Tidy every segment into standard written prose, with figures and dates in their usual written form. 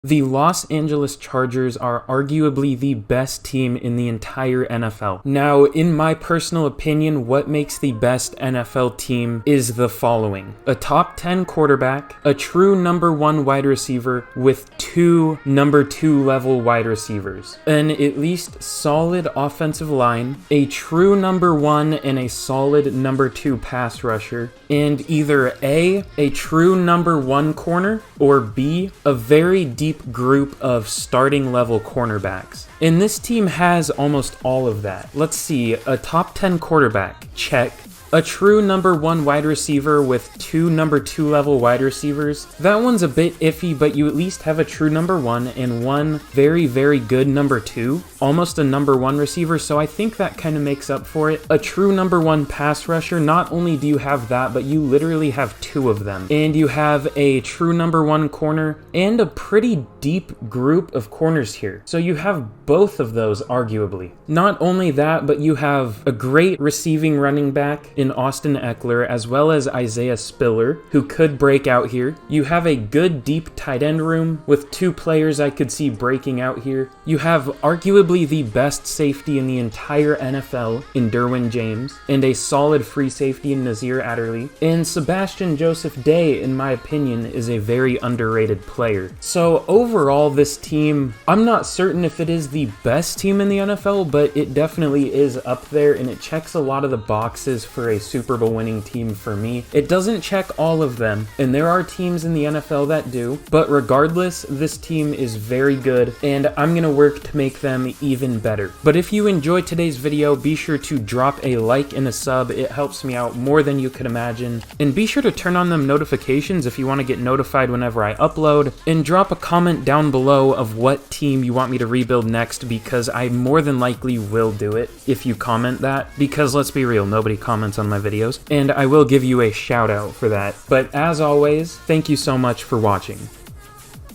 The Los Angeles Chargers are arguably the best team in the entire NFL. Now, in my personal opinion, what makes the best NFL team is the following: a top 10 quarterback, a true number 1 wide receiver with 2 number 2 level wide receivers, an at least solid offensive line, a true number 1 and a solid number 2 pass rusher, and either A, a true number 1 corner, or B, a very deep group of starting level cornerbacks. And this team has almost all of that. Let's see, a top 10 quarterback, check. A true number 1 wide receiver with 2 number 2 level wide receivers. That one's a bit iffy, but you at least have a true number 1 and one very, very good number 2. Almost a number 1 receiver, so I think that kind of makes up for it. A true number 1 pass rusher, not only do you have that, but you literally have 2 of them. And you have a true number 1 corner and a pretty deep group of corners here. So you have both of those, arguably. Not only that, but you have a great receiving running back in Austin Eckler, as well as Isaiah Spiller, who could break out here. You have a good deep tight end room with 2 players I could see breaking out here. You have arguably the best safety in the entire NFL in Derwin James, and a solid free safety in Nazir Adderley. And Sebastian Joseph Day, in my opinion, is a very underrated player. So overall, this team, I'm not certain if it is the best team in the NFL, but it definitely is up there, and it checks a lot of the boxes for a Super Bowl winning team for me. It doesn't check all of them, and there are teams in the NFL that do, but regardless, this team is very good, and I'm gonna work to make them even better. But if you enjoyed today's video, be sure to drop a like and a sub. It helps me out more than you could imagine. And be sure to turn on them notifications if you want to get notified whenever I upload, and drop a comment down below of what team you want me to rebuild next, because I more than likely will do it if you comment that, because let's be real, nobody comments on my videos, and I will give you a shout out for that. But as always, thank you so much for watching.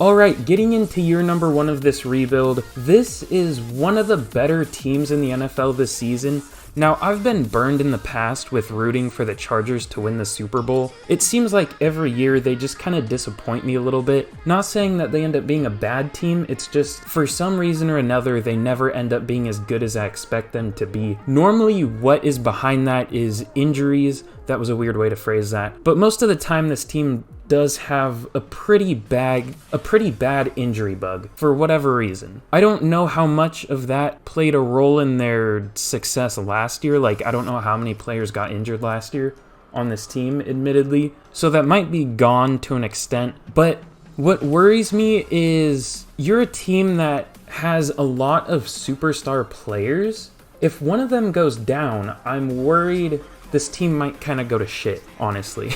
Alright, getting into year number 1 of this rebuild, this is one of the better teams in the NFL this season. Now, I've been burned in the past with rooting for the Chargers to win the Super Bowl. It seems like every year they just kind of disappoint me a little bit. Not saying that they end up being a bad team, it's just for some reason or another they never end up being as good as I expect them to be. Normally what is behind that is injuries. That was a weird way to phrase that. But most of the time this team does have a pretty bad injury bug for whatever reason. I don't know how much of that played a role in their success last year. Like, I don't know how many players got injured last year on this team, admittedly. So that might be gone to an extent. But what worries me is you're a team that has a lot of superstar players. If one of them goes down, I'm worried this team might kind of go to shit, honestly.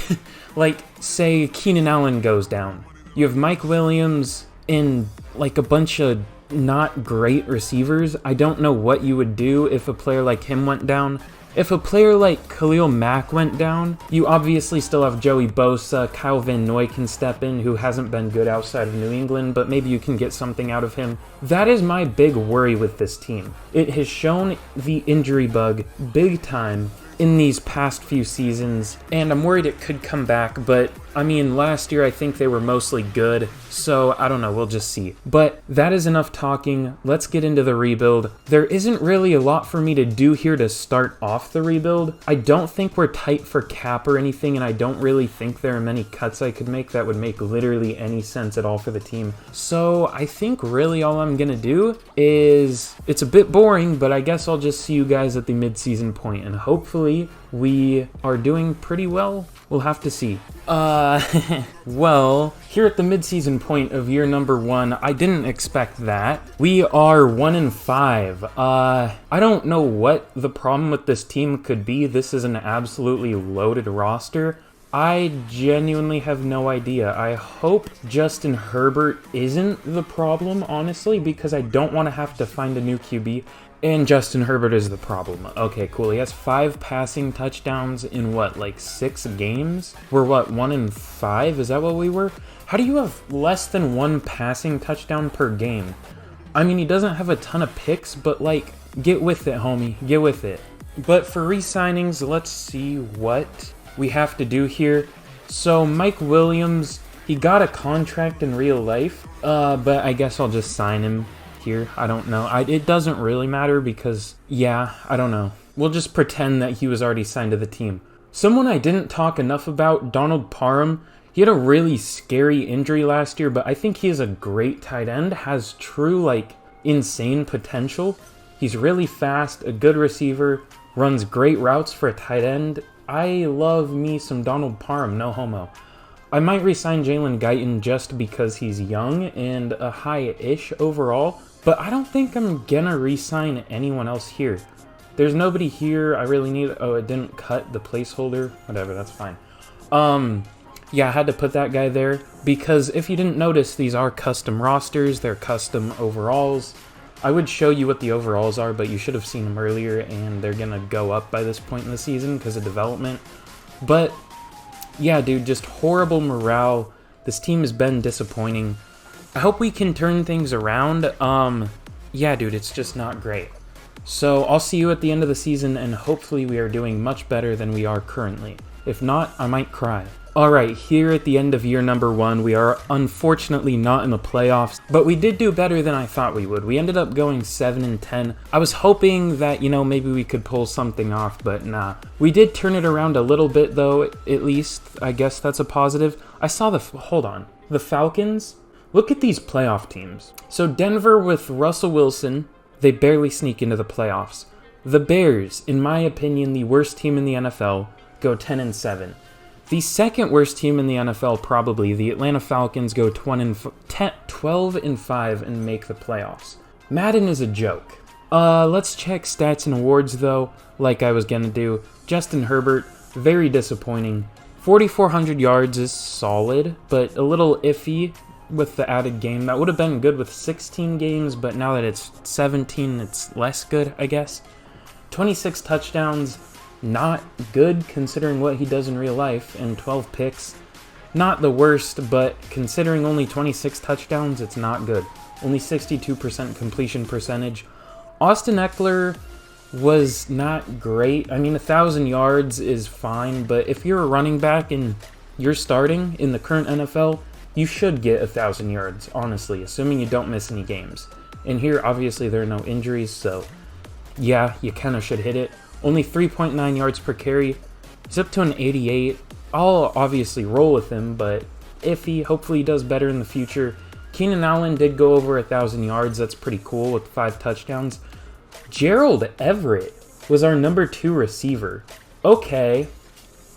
Like, say Keenan Allen goes down. You have Mike Williams and like a bunch of not great receivers. I don't know what you would do if a player like him went down. If a player like Khalil Mack went down, you obviously still have Joey Bosa. Kyle Van Noy can step in, who hasn't been good outside of New England, but maybe you can get something out of him. That is my big worry with this team. It has shown the injury bug big time in these past few seasons, and I'm worried it could come back, but I mean, last year I think they were mostly good, so I don't know, we'll just see. But that is enough talking. Let's get into the rebuild. There isn't really a lot for me to do here to start off the rebuild. I don't think we're tight for cap or anything, and I don't really think there are many cuts I could make that would make literally any sense at all for the team. So I think really all I'm gonna do is, it's a bit boring, but I guess I'll just see you guys at the mid-season point, and hopefully we are doing pretty well. We'll have to see. Well, here at the mid-season point of year number 1, I didn't expect that. We are 1-5. I don't know what the problem with this team could be. This is an absolutely loaded roster. I genuinely have no idea. I hope Justin Herbert isn't the problem, honestly, because I don't want to have to find a new QB. And Justin Herbert is the problem. Okay, cool. He has 5 passing touchdowns in what, like 6 games? We're what, 1-5? Is that what we were? How do you have less than 1 passing touchdown per game? I mean, he doesn't have a ton of picks, but like, get with it, homie. Get with it. But for re-signings, let's see what we have to do here. So Mike Williams, He got a contract in real life, but I guess I'll just sign him here. I don't know. It doesn't really matter because, yeah, I don't know. We'll just pretend that he was already signed to the team. Someone I didn't talk enough about, Donald Parham. He had a really scary injury last year, but I think he is a great tight end, has true, like, insane potential. He's really fast, a good receiver, runs great routes for a tight end. I love me some Donald Parham, no homo. I might re-sign Jalen Guyton just because he's young and a high-ish overall, but I don't think I'm gonna re-sign anyone else here. There's nobody here I really need. Oh, it didn't cut the placeholder. Whatever, that's fine. Yeah, I had to put that guy there because if you didn't notice, these are custom rosters. They're custom overalls. I would show you what the overalls are, but you should have seen them earlier, and they're gonna go up by this point in the season because of development. But yeah, dude, just horrible morale. This team has been disappointing. I hope we can turn things around. Yeah, dude, it's just not great. So I'll see you at the end of the season, and hopefully we are doing much better than we are currently. If not, I might cry. Alright, here at the end of year number 1, we are unfortunately not in the playoffs, but we did do better than I thought we would. We ended up going 7-10. I was hoping that, maybe we could pull something off, but nah. We did turn it around a little bit, though, at least. I guess that's a positive. I saw the Falcons. Look at these playoff teams. So Denver with Russell Wilson, they barely sneak into the playoffs. The Bears, in my opinion, the worst team in the NFL, go 10-7. The second worst team in the NFL, probably, the Atlanta Falcons, go 12-5 and make the playoffs. Madden is a joke. Let's check stats and awards, though, like I was gonna do. Justin Herbert, very disappointing. 4,400 yards is solid, but a little iffy with the added game. That would have been good with 16 games, but now that it's 17, it's less good, I guess. 26 touchdowns. Not good considering what he does in real life, and 12 picks. Not the worst, but considering only 26 touchdowns, it's not good. Only 62% completion percentage. Austin Eckler was not great. I mean, 1,000 yards is fine, but if you're a running back and you're starting in the current NFL, you should get 1,000 yards, honestly, assuming you don't miss any games. And here, obviously, there are no injuries, so yeah, you kind of should hit it. Only 3.9 yards per carry. He's up to an 88. I'll obviously roll with him, but iffy. Hopefully he does better in the future. Keenan Allen did go over 1,000 yards. That's pretty cool with 5 touchdowns. Gerald Everett was our number 2 receiver. Okay.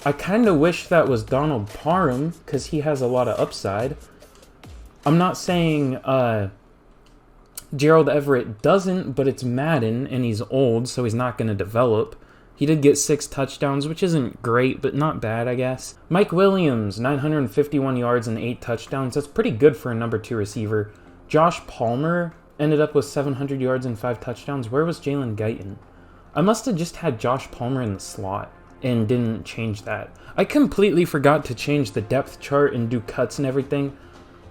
I kind of wish that was Donald Parham because he has a lot of upside. I'm not saying Gerald Everett doesn't, but it's Madden, and he's old, so he's not going to develop. He did get 6 touchdowns, which isn't great, but not bad, I guess. Mike Williams, 951 yards and 8 touchdowns. That's pretty good for a number 2 receiver. Josh Palmer ended up with 700 yards and 5 touchdowns. Where was Jalen Guyton? I must have just had Josh Palmer in the slot and didn't change that. I completely forgot to change the depth chart and do cuts and everything.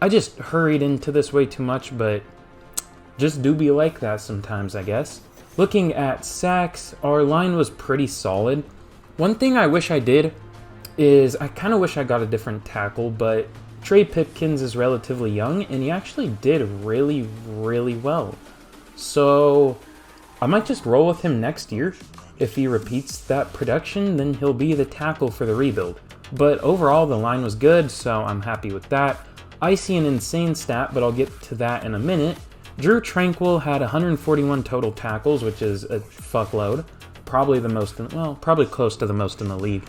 I just hurried into this way too much, but just do be like that sometimes, I guess. Looking at sacks, our line was pretty solid. One thing I wish I did is I kind of wish I got a different tackle, but Trey Pipkins is relatively young, and he actually did really, really well. So I might just roll with him next year. If he repeats that production, then he'll be the tackle for the rebuild. But overall, the line was good, so I'm happy with that. I see an insane stat, but I'll get to that in a minute. Drew Tranquill had 141 total tackles, which is a fuckload. Probably the most, probably close to the most in the league.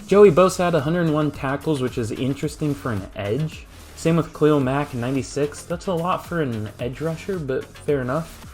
Joey Bosa had 101 tackles, which is interesting for an edge. Same with Khalil Mack, 96. That's a lot for an edge rusher, but fair enough.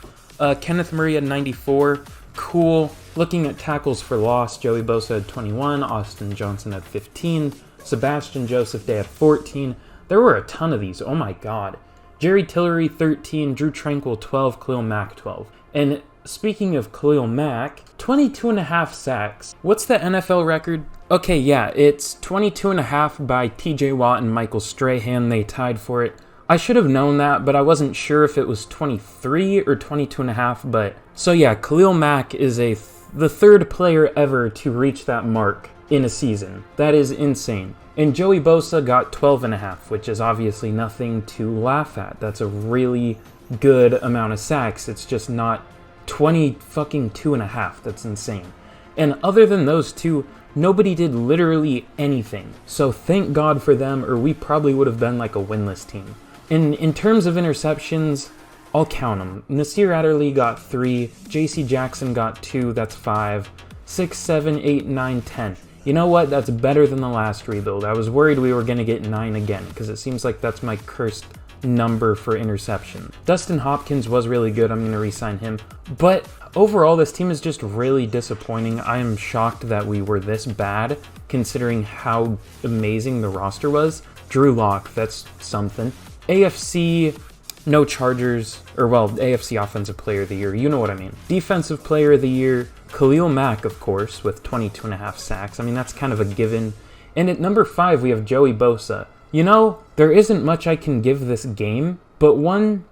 Kenneth Murray had 94. Cool. Looking at tackles for loss, Joey Bosa had 21. Austin Johnson had 15. Sebastian Joseph Day had 14. There were a ton of these. Oh my god. Jerry Tillery, 13, Drew Tranquill, 12, Khalil Mack, 12. And speaking of Khalil Mack, 22.5 sacks. What's the NFL record? Okay, yeah, it's 22.5 by TJ Watt and Michael Strahan. They tied for it. I should have known that, but I wasn't sure if it was 23 or 22.5, but... So yeah, Khalil Mack is the third player ever to reach that mark in a season. That is insane. And Joey Bosa got 12.5, which is obviously nothing to laugh at. That's a really good amount of sacks. It's just not 22.5. That's insane. And other than those two, nobody did literally anything. So thank God for them, or we probably would have been like a winless team. And in terms of interceptions, I'll count them. Nasir Adderley got 3, J.C. Jackson got 2, that's 5, 6, 7, 8, 9, 10. You know what? That's better than the last rebuild. I was worried we were going to get 9 again, because it seems like that's my cursed number for interception. Dustin Hopkins was really good. I'm going to re-sign him. But overall, this team is just really disappointing. I am shocked that we were this bad, considering how amazing the roster was. Drew Lock, that's something. AFC, no Chargers, or well, AFC Offensive Player of the Year, you know what I mean. Defensive Player of the Year, Khalil Mack, of course, with 22.5 sacks. I mean, that's kind of a given. And at number 5, we have Joey Bosa. You know, there isn't much I can give this game, but one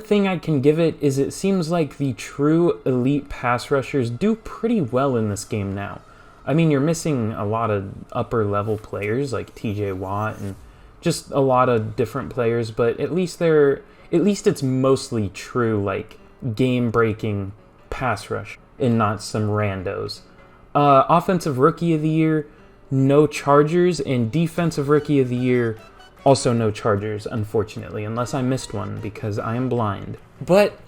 thing I can give it is it seems like the true elite pass rushers do pretty well in this game now. I mean, you're missing a lot of upper-level players like TJ Watt and just a lot of different players, but at least it's mostly true, like, game-breaking pass rush and not some randos. Offensive Rookie of the Year, no Chargers, and Defensive Rookie of the Year, also no Chargers, unfortunately, unless I missed one because I am blind. But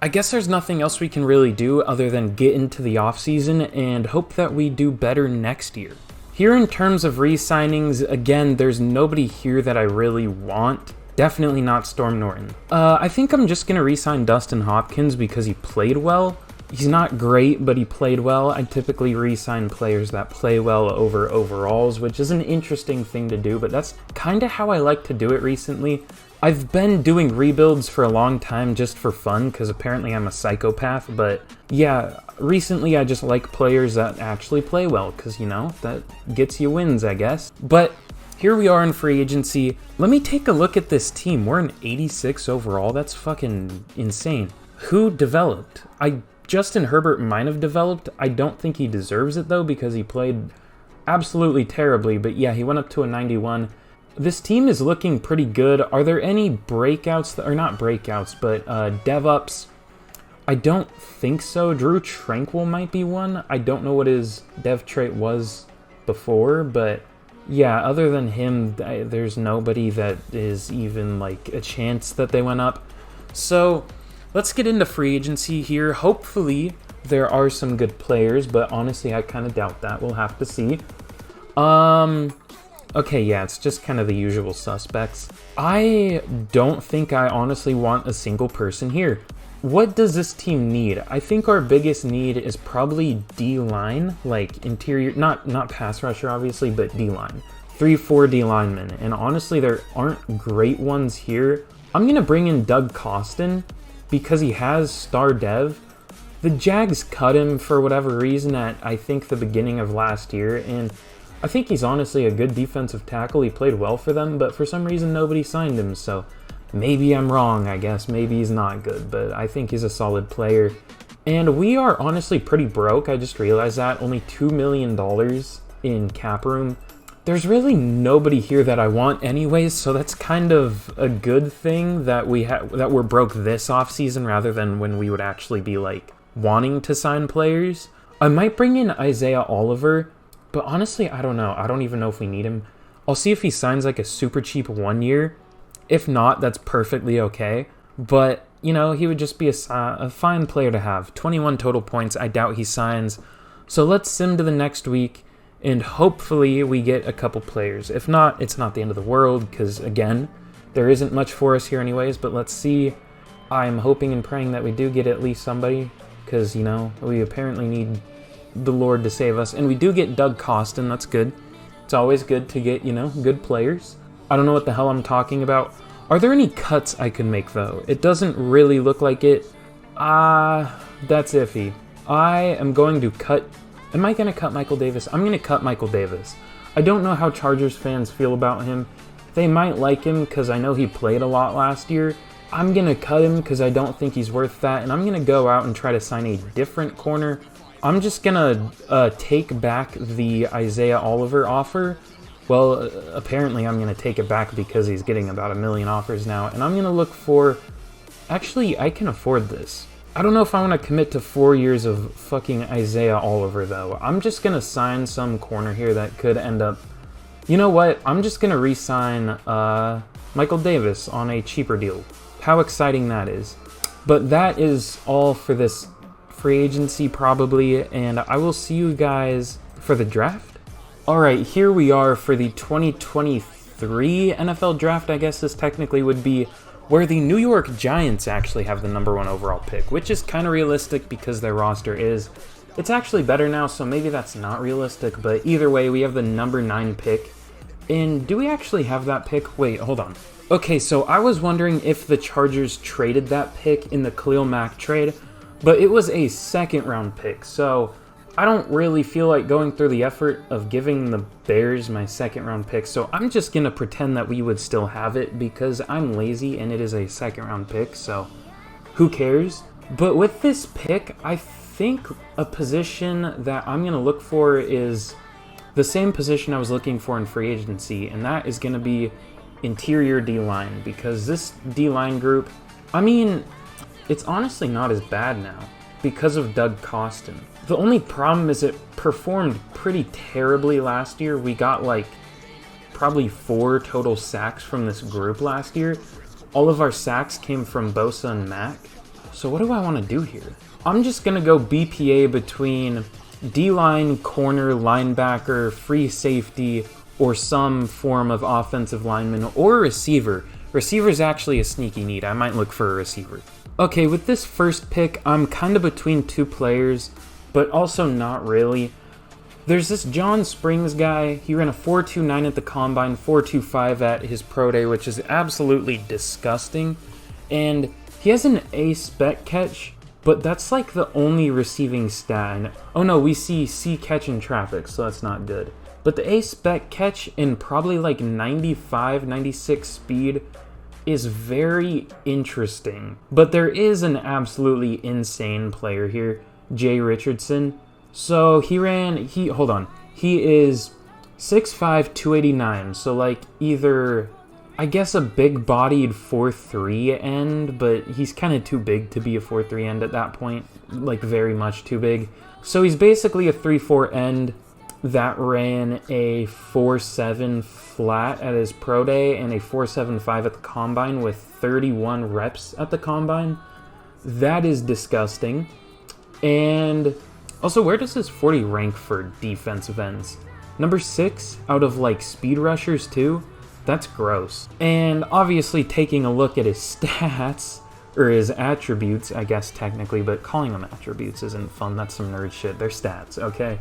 I guess there's nothing else we can really do other than get into the offseason and hope that we do better next year. Here in terms of re-signings, again, there's nobody here that I really want. Definitely not Storm Norton. I think I'm just going to re-sign Dustin Hopkins because he played well. He's not great, but he played well. I typically re-sign players that play well over overalls, which is an interesting thing to do, but that's kind of how I like to do it recently. I've been doing rebuilds for a long time just for fun, because apparently I'm a psychopath, but yeah, recently I just like players that actually play well, because, you know, that gets you wins, I guess. But here we are in free agency. Let me take a look at this team. We're an 86 overall. That's fucking insane. Who developed? Justin Herbert might have developed. I don't think he deserves it, though, because he played absolutely terribly. But yeah, he went up to a 91. This team is looking pretty good. Are there any breakouts, or not breakouts, but dev-ups? I don't think so. Drew Tranquil might be one. I don't know what his dev trait was before, but yeah, other than him, there's nobody that is even like a chance that they went up. So let's get into free agency here. Hopefully there are some good players, but honestly, I kind of doubt that. We'll have to see. Okay, yeah, it's just kind of the usual suspects. I don't think I honestly want a single person here. What does this team need? I think our biggest need is probably D-line, like interior, not pass rusher obviously, but D-line. 3-4 D-linemen, and honestly there aren't great ones here. I'm going to bring in Doug Costin because he has star dev. The Jags cut him for whatever reason at, I think, the beginning of last year, and I think he's honestly a good defensive tackle. He played well for them, but for some reason nobody signed him, so maybe I'm wrong, I guess. Maybe he's not good, but I think he's a solid player. And we are honestly pretty broke. I just realized that. Only $2 million in cap room. There's really nobody here that I want anyways, so that's kind of a good thing that we're broke this offseason rather than when we would actually be like wanting to sign players. I might bring in Isaiah Oliver, but honestly, I don't know. I don't even know if we need him. I'll see if he signs like a super cheap 1 year. If not, that's perfectly okay. But, you know, he would just be a fine player to have. 21 total points. I doubt he signs. So let's sim to the next week, and hopefully we get a couple players. If not, it's not the end of the world, because, again, there isn't much for us here anyways. But let's see. I'm hoping and praying that we do get at least somebody, because, you know, we apparently need the Lord to save us. And we do get Doug Costin. That's good. It's always good to get, you know, good players. I don't know what the hell I'm talking about. Are there any cuts I can make, though? It doesn't really look like it. That's iffy. I am going to cut... Am I going to cut Michael Davis? I'm going to cut Michael Davis. I don't know how Chargers fans feel about him. They might like him because I know he played a lot last year. I'm going to cut him because I don't think he's worth that, and I'm going to go out and try to sign a different corner. I'm just going to take back the Isaiah Oliver offer Well, apparently I'm going to take it back because he's getting about 1 million offers now, and I'm going to look for... Actually, I can afford this. I don't know if I want to commit to 4 years of fucking Isaiah Oliver, though. I'm just going to sign some corner here that could end up... You know what? I'm just going to re-sign Michael Davis on a cheaper deal. How exciting that is. But that is all for this free agency, probably, and I will see you guys for the draft. Alright, here we are for the 2023 NFL draft, I guess this technically would be, where the New York Giants actually have the #1 overall pick, which is kind of realistic because their roster is... It's actually better now, so maybe that's not realistic, but either way, we have the #9 pick. And do we actually have that pick? Wait, hold on. Okay, so I was wondering if the Chargers traded that pick in the Khalil Mack trade, but it was a second-round pick, so I don't really feel like going through the effort of giving the Bears my second-round pick, so I'm just going to pretend that we would still have it because I'm lazy and it is a second-round pick, so who cares? But with this pick, I think a position that I'm going to look for is the same position I was looking for in free agency, and that is going to be interior D-line, because this D-line group, I mean, it's honestly not as bad now because of Doug Costin. The only problem is it performed pretty terribly last year. We got like probably 4 total sacks from this group last year. All of our sacks came from Bosa and Mack. So what do I want to do here? I'm just going to go BPA between D-line, corner, linebacker, free safety, or some form of offensive lineman, or receiver. Receiver's actually a sneaky need. I might look for a receiver. Okay, with this first pick, I'm kind of between 2 players, but also not really. There's this John Springs guy. He ran a 4.29 at the combine, 4.25 at his pro day, which is absolutely disgusting. And he has an A-spec catch, but that's like the only receiving stat. Oh no, we see C catch in traffic, so that's not good. But the A-spec catch in probably like 95, 96 speed is very interesting. But there is an absolutely insane player here, Jay Richardson. So he is 6'5", 289, so like either, I guess, a big-bodied 4.3 end, but he's kind of too big to be a 4.3 end at that point, like very much too big. So he's basically a 3.4 end that ran a 4.7 flat at his pro day and a 4.75 at the combine with 31 reps at the combine. That is disgusting. And also, where does his 40 rank for defensive ends? Number 6 out of like speed rushers too? That's gross. And obviously taking a look at his stats, or his attributes, I guess technically, but calling them attributes isn't fun. That's some nerd shit. They're stats, okay?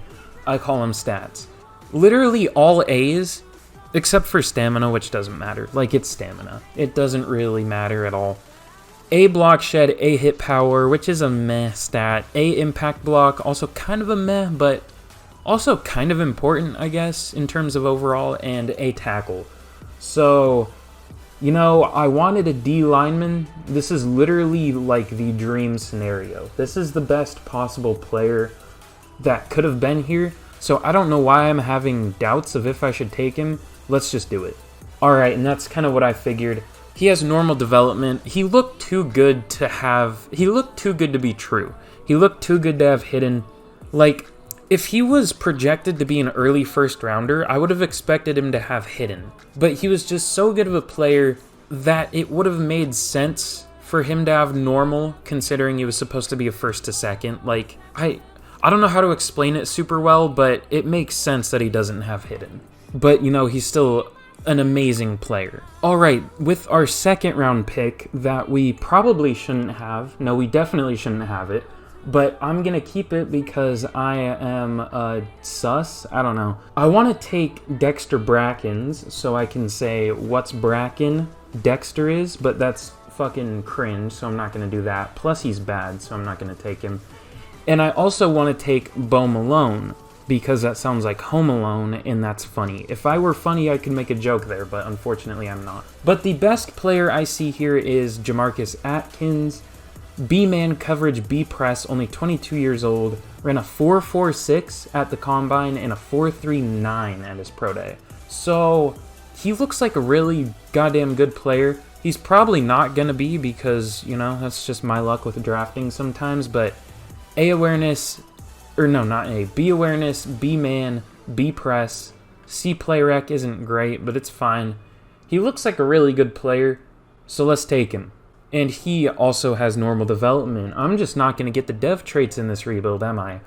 I call them stats. Literally all A's, except for stamina, which doesn't matter. Like, it's stamina. It doesn't really matter at all. A block shed, A hit power, which is a meh stat. A impact block, also kind of a meh, but also kind of important, I guess, in terms of overall. And A tackle. So, you know, I wanted a D lineman. This is literally like the dream scenario. This is the best possible player that could have been here. So I don't know why I'm having doubts of if I should take him. Let's just do it. Alright, and that's kind of what I figured. He has normal development. He looked too good to be true. He looked too good to have hidden. Like, if he was projected to be an early first rounder, I would have expected him to have hidden. But he was just so good of a player that it would have made sense for him to have normal, considering he was supposed to be a first to second. Like, I don't know how to explain it super well, but it makes sense that he doesn't have hidden. But, you know, he's still an amazing player. Alright, with our second round pick that we probably shouldn't have. No, we definitely shouldn't have it. But I'm going to keep it because I am sus. I don't know. I want to take Dexter Brackens so I can say what's Bracken Dexter is, but that's fucking cringe, so I'm not going to do that. Plus he's bad, so I'm not going to take him. And I also want to take Bo Malone, because that sounds like Home Alone, and that's funny. If I were funny, I could make a joke there, but unfortunately I'm not. But the best player I see here is Jamarcus Atkins. B-man coverage, B-press, only 22 years old. Ran a 4.46 at the combine and a 4.39 at his pro day. So he looks like a really goddamn good player. He's probably not going to be because, you know, that's just my luck with drafting sometimes, but A awareness, or no, not A, B awareness, B man, B press, C play rec isn't great, but it's fine. He looks like a really good player, so let's take him. And he also has normal development. I'm just not going to get the dev traits in this rebuild, am I?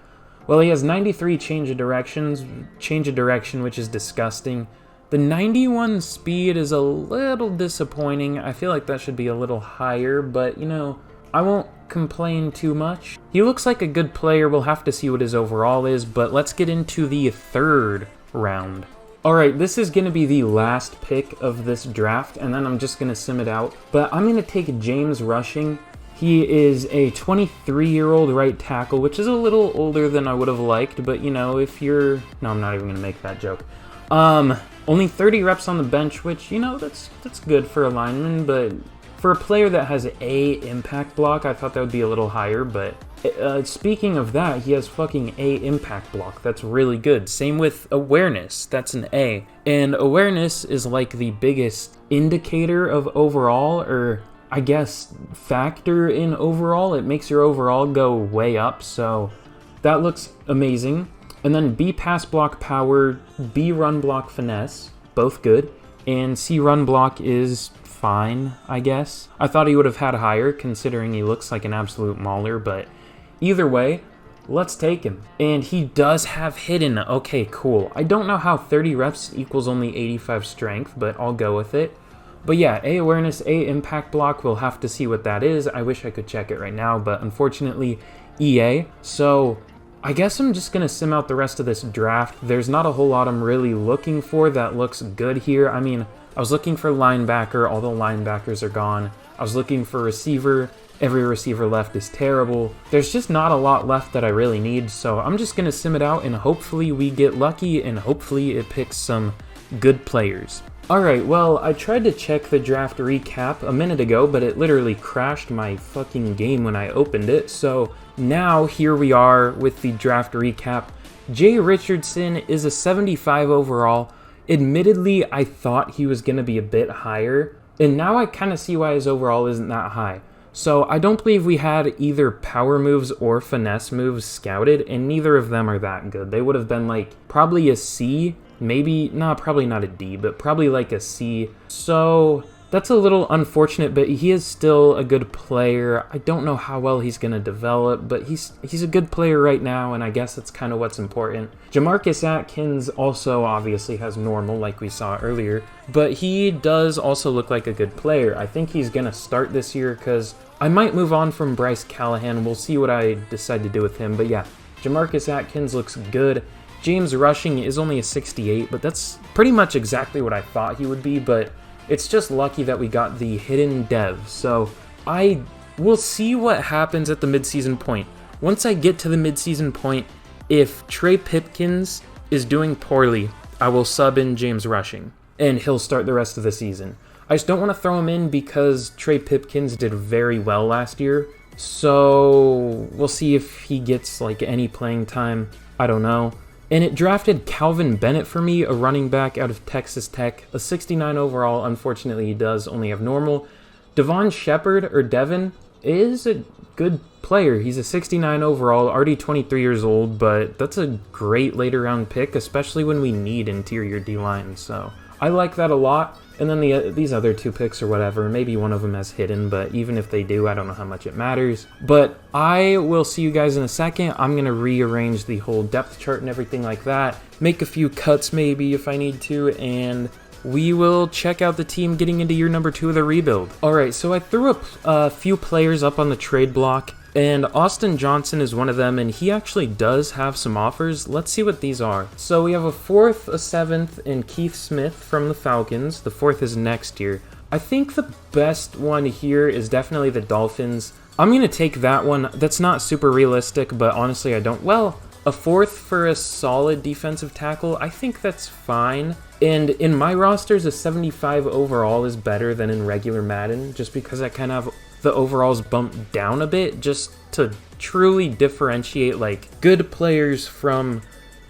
Well, he has 93 change of direction, which is disgusting. The 91 speed is a little disappointing. I feel like that should be a little higher, but, you know, I won't complain too much. He looks like a good player. We'll have to see what his overall is, but let's get into the third round. Alright, this is going to be the last pick of this draft, and then I'm just going to sim it out. But I'm going to take James Rushing. He is a 23-year-old right tackle, which is a little older than I would have liked, but, you know, if you're... No, I'm not even going to make that joke. Only 30 reps on the bench, which, you know, that's good for a lineman, but for a player that has A impact block, I thought that would be a little higher, but speaking of that, he has fucking A impact block. That's really good. Same with awareness. That's an A. And awareness is like the biggest indicator of overall, or I guess factor in overall. It makes your overall go way up, so that looks amazing. And then B pass block power, B run block finesse, both good. And C run block is fine, I guess. I thought he would have had higher considering he looks like an absolute mauler, but either way, let's take him. And he does have hidden. Okay, cool. I don't know how 30 reps equals only 85 strength, but I'll go with it. But yeah, A awareness, A impact block, we'll have to see what that is. I wish I could check it right now, but unfortunately, EA. So I guess I'm just going to sim out the rest of this draft. There's not a whole lot I'm really looking for that looks good here. I mean, I was looking for linebacker, all the linebackers are gone. I was looking for receiver, every receiver left is terrible. There's just not a lot left that I really need, so I'm just going to sim it out and hopefully we get lucky and hopefully it picks some good players. Alright, well, I tried to check the draft recap a minute ago, but it literally crashed my fucking game when I opened it, so now here we are with the draft recap. Jay Richardson is a 75 overall. Admittedly, I thought he was going to be a bit higher, and now I kind of see why his overall isn't that high. So I don't believe we had either power moves or finesse moves scouted, and neither of them are that good. They would have been like probably a C, maybe, nah, probably not a D, but probably like a C. So that's a little unfortunate, but he is still a good player. I don't know how well he's going to develop, but he's a good player right now, and I guess that's kind of what's important. Jamarcus Atkins also obviously has normal, like we saw earlier, but he does also look like a good player. I think he's going to start this year because I might move on from Bryce Callahan. We'll see what I decide to do with him, but yeah, Jamarcus Atkins looks good. James Rushing is only a 68, but that's pretty much exactly what I thought he would be, but it's just lucky that we got the hidden dev, so I will see what happens at the midseason point. Once I get to the midseason point, if Trey Pipkins is doing poorly, I will sub in James Rushing, and he'll start the rest of the season. I just don't want to throw him in because Trey Pipkins did very well last year, so we'll see if he gets like any playing time. I don't know. And it drafted Calvin Bennett for me, a running back out of Texas Tech, a 69 overall. Unfortunately, he does only have normal. Devon Shepard, or Devin, is a good player. He's a 69 overall, already 23 years old, but that's a great later round pick, especially when we need interior D-line. So I like that a lot. And then these other two picks or whatever, maybe one of them has hidden, but even if they do, I don't know how much it matters. But I will see you guys in a second. I'm going to rearrange the whole depth chart and everything like that, make a few cuts maybe if I need to, and we will check out the team getting into year number 2 of the rebuild. Alright, so I threw up a few players up on the trade block, and Austin Johnson is one of them, and he actually does have some offers. Let's see what these are. So we have a 4th, a 7th, and Keith Smith from the Falcons. The 4th is next year. I think the best one here is definitely the Dolphins. I'm going to take that one. That's not super realistic, but honestly I don't. Well, a 4th for a solid defensive tackle, I think that's fine. And in my rosters, a 75 overall is better than in regular Madden, just because I kind of have the overalls bumped down a bit, just to truly differentiate like good players from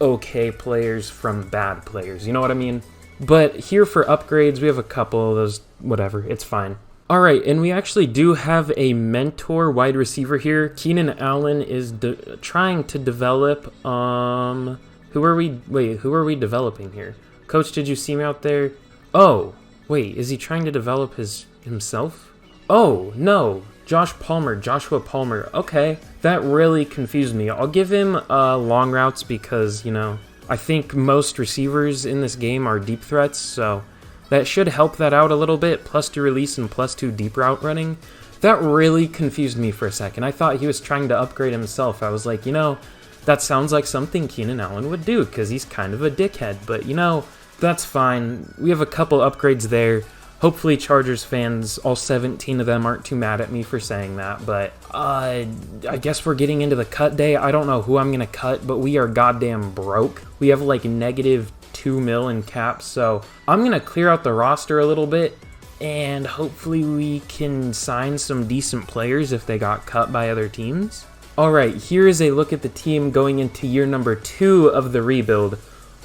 okay players from bad players. You know what I mean? But here for upgrades, we have a couple of those, whatever, it's fine. All right, and we actually do have a mentor wide receiver here. Keenan Allen is trying to develop, who are we developing here? Coach, did you see me out there? Oh, wait, is he trying to develop himself? Oh, no, Joshua Palmer. Okay, that really confused me. I'll give him long routes because, you know, I think most receivers in this game are deep threats, so that should help that out a little bit. +2 release and +2 deep route running. That really confused me for a second. I thought he was trying to upgrade himself. I was like, you know, that sounds like something Keenan Allen would do because he's kind of a dickhead. But, you know, that's fine. We have a couple upgrades there. Hopefully Chargers fans, all 17 of them, aren't too mad at me for saying that. But I guess we're getting into the cut day. I don't know who I'm going to cut, but we are goddamn broke. We have like -2 mil in cap, so I'm going to clear out the roster a little bit. And hopefully we can sign some decent players if they got cut by other teams. Alright, here is a look at the team going into year number 2 of the rebuild.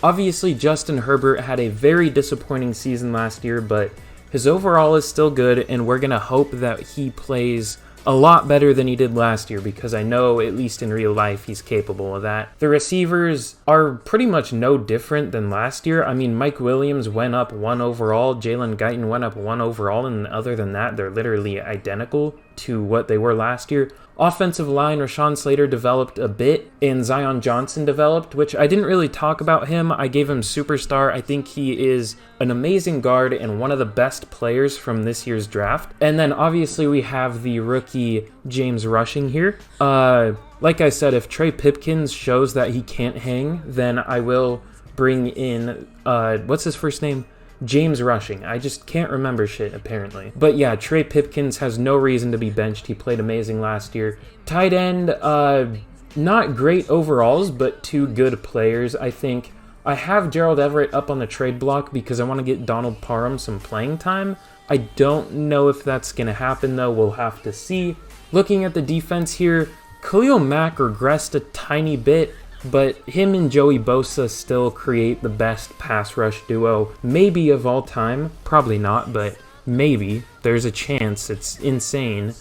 Obviously, Justin Herbert had a very disappointing season last year, but his overall is still good, and we're going to hope that he plays a lot better than he did last year because I know, at least in real life, he's capable of that. The receivers are pretty much no different than last year. I mean, Mike Williams went up 1 overall, Jalen Guyton went up 1 overall, and other than that, they're literally identical to what they were last year. Offensive line, Rashawn Slater developed a bit, and Zion Johnson developed, which I didn't really talk about him. I gave him superstar. I think he is an amazing guard and one of the best players from this year's draft. And then obviously we have the rookie James Rushing here. Like I said, if Trey Pipkins shows that he can't hang, then I will bring in, what's his first name? James Rushing. I just can't remember shit, apparently. But yeah, Trey Pipkins has no reason to be benched. He played amazing last year. Tight end, not great overalls, but 2 good players, I think. I have Gerald Everett up on the trade block because I want to get Donald Parham some playing time. I don't know if that's going to happen, though. We'll have to see. Looking at the defense here, Khalil Mack regressed a tiny bit, but him and Joey Bosa still create the best pass rush duo, maybe of all time. Probably not, but maybe. There's a chance. It's insane.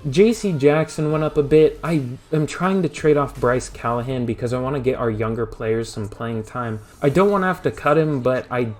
J.C. Jackson went up a bit. I am trying to trade off Bryce Callahan because I want to get our younger players some playing time. I don't want to have to cut him, but I'm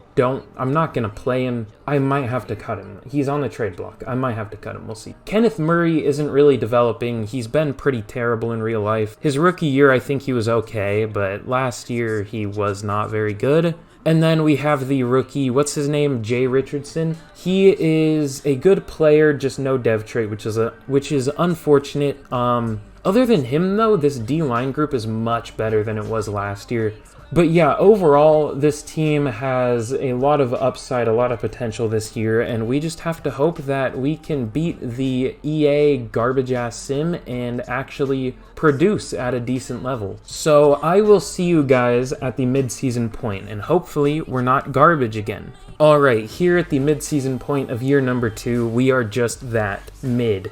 not going to play him. I might have to cut him. He's on the trade block. I might have to cut him. We'll see. Kenneth Murray isn't really developing. He's been pretty terrible in real life. His rookie year, I think he was okay, but last year he was not very good. And then we have the rookie, what's his name? Jay Richardson. He is a good player, just no dev trait, which is unfortunate. Other than him, though, this D-line group is much better than it was last year. But yeah, overall, this team has a lot of upside, a lot of potential this year, and we just have to hope that we can beat the EA garbage-ass sim and actually produce at a decent level. So I will see you guys at the mid-season point, and hopefully we're not garbage again. Alright, here at the mid-season point of year number 2, we are just that, mid.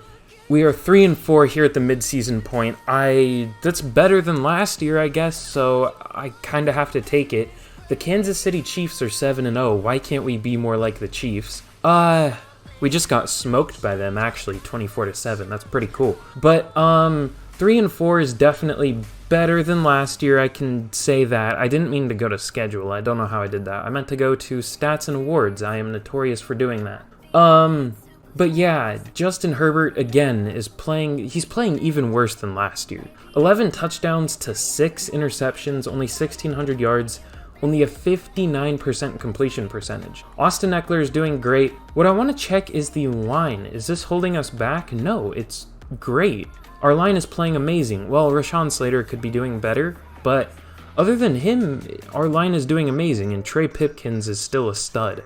We are 3-4 here at the mid-season point. That's better than last year, I guess, so I kind of have to take it. The Kansas City Chiefs are 7-0. Why can't we be more like the Chiefs? We just got smoked by them, actually, 24-7. That's pretty cool. But 3-4 is definitely better than last year. I can say that. I didn't mean to go to schedule. I don't know how I did that. I meant to go to stats and awards. I am notorious for doing that. But yeah, Justin Herbert, again, he's playing even worse than last year. 11 touchdowns to 6 interceptions, only 1,600 yards, only a 59% completion percentage. Austin Eckler is doing great. What I want to check is the line. Is this holding us back? No, it's great. Our line is playing amazing. Well, Rashawn Slater could be doing better, but other than him, our line is doing amazing, and Trey Pipkins is still a stud.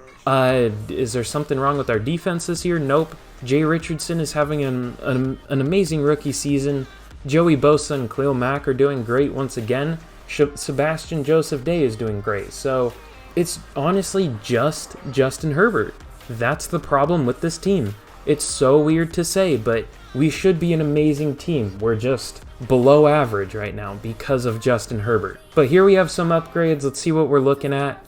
Is there something wrong with our defense this year? Nope. Jay Richardson is having an amazing rookie season. Joey Bosa and Khalil Mack are doing great once again. Sebastian Joseph Day is doing great. So it's honestly just Justin Herbert. That's the problem with this team. It's so weird to say, but we should be an amazing team. We're just below average right now because of Justin Herbert. But here we have some upgrades. Let's see what we're looking at.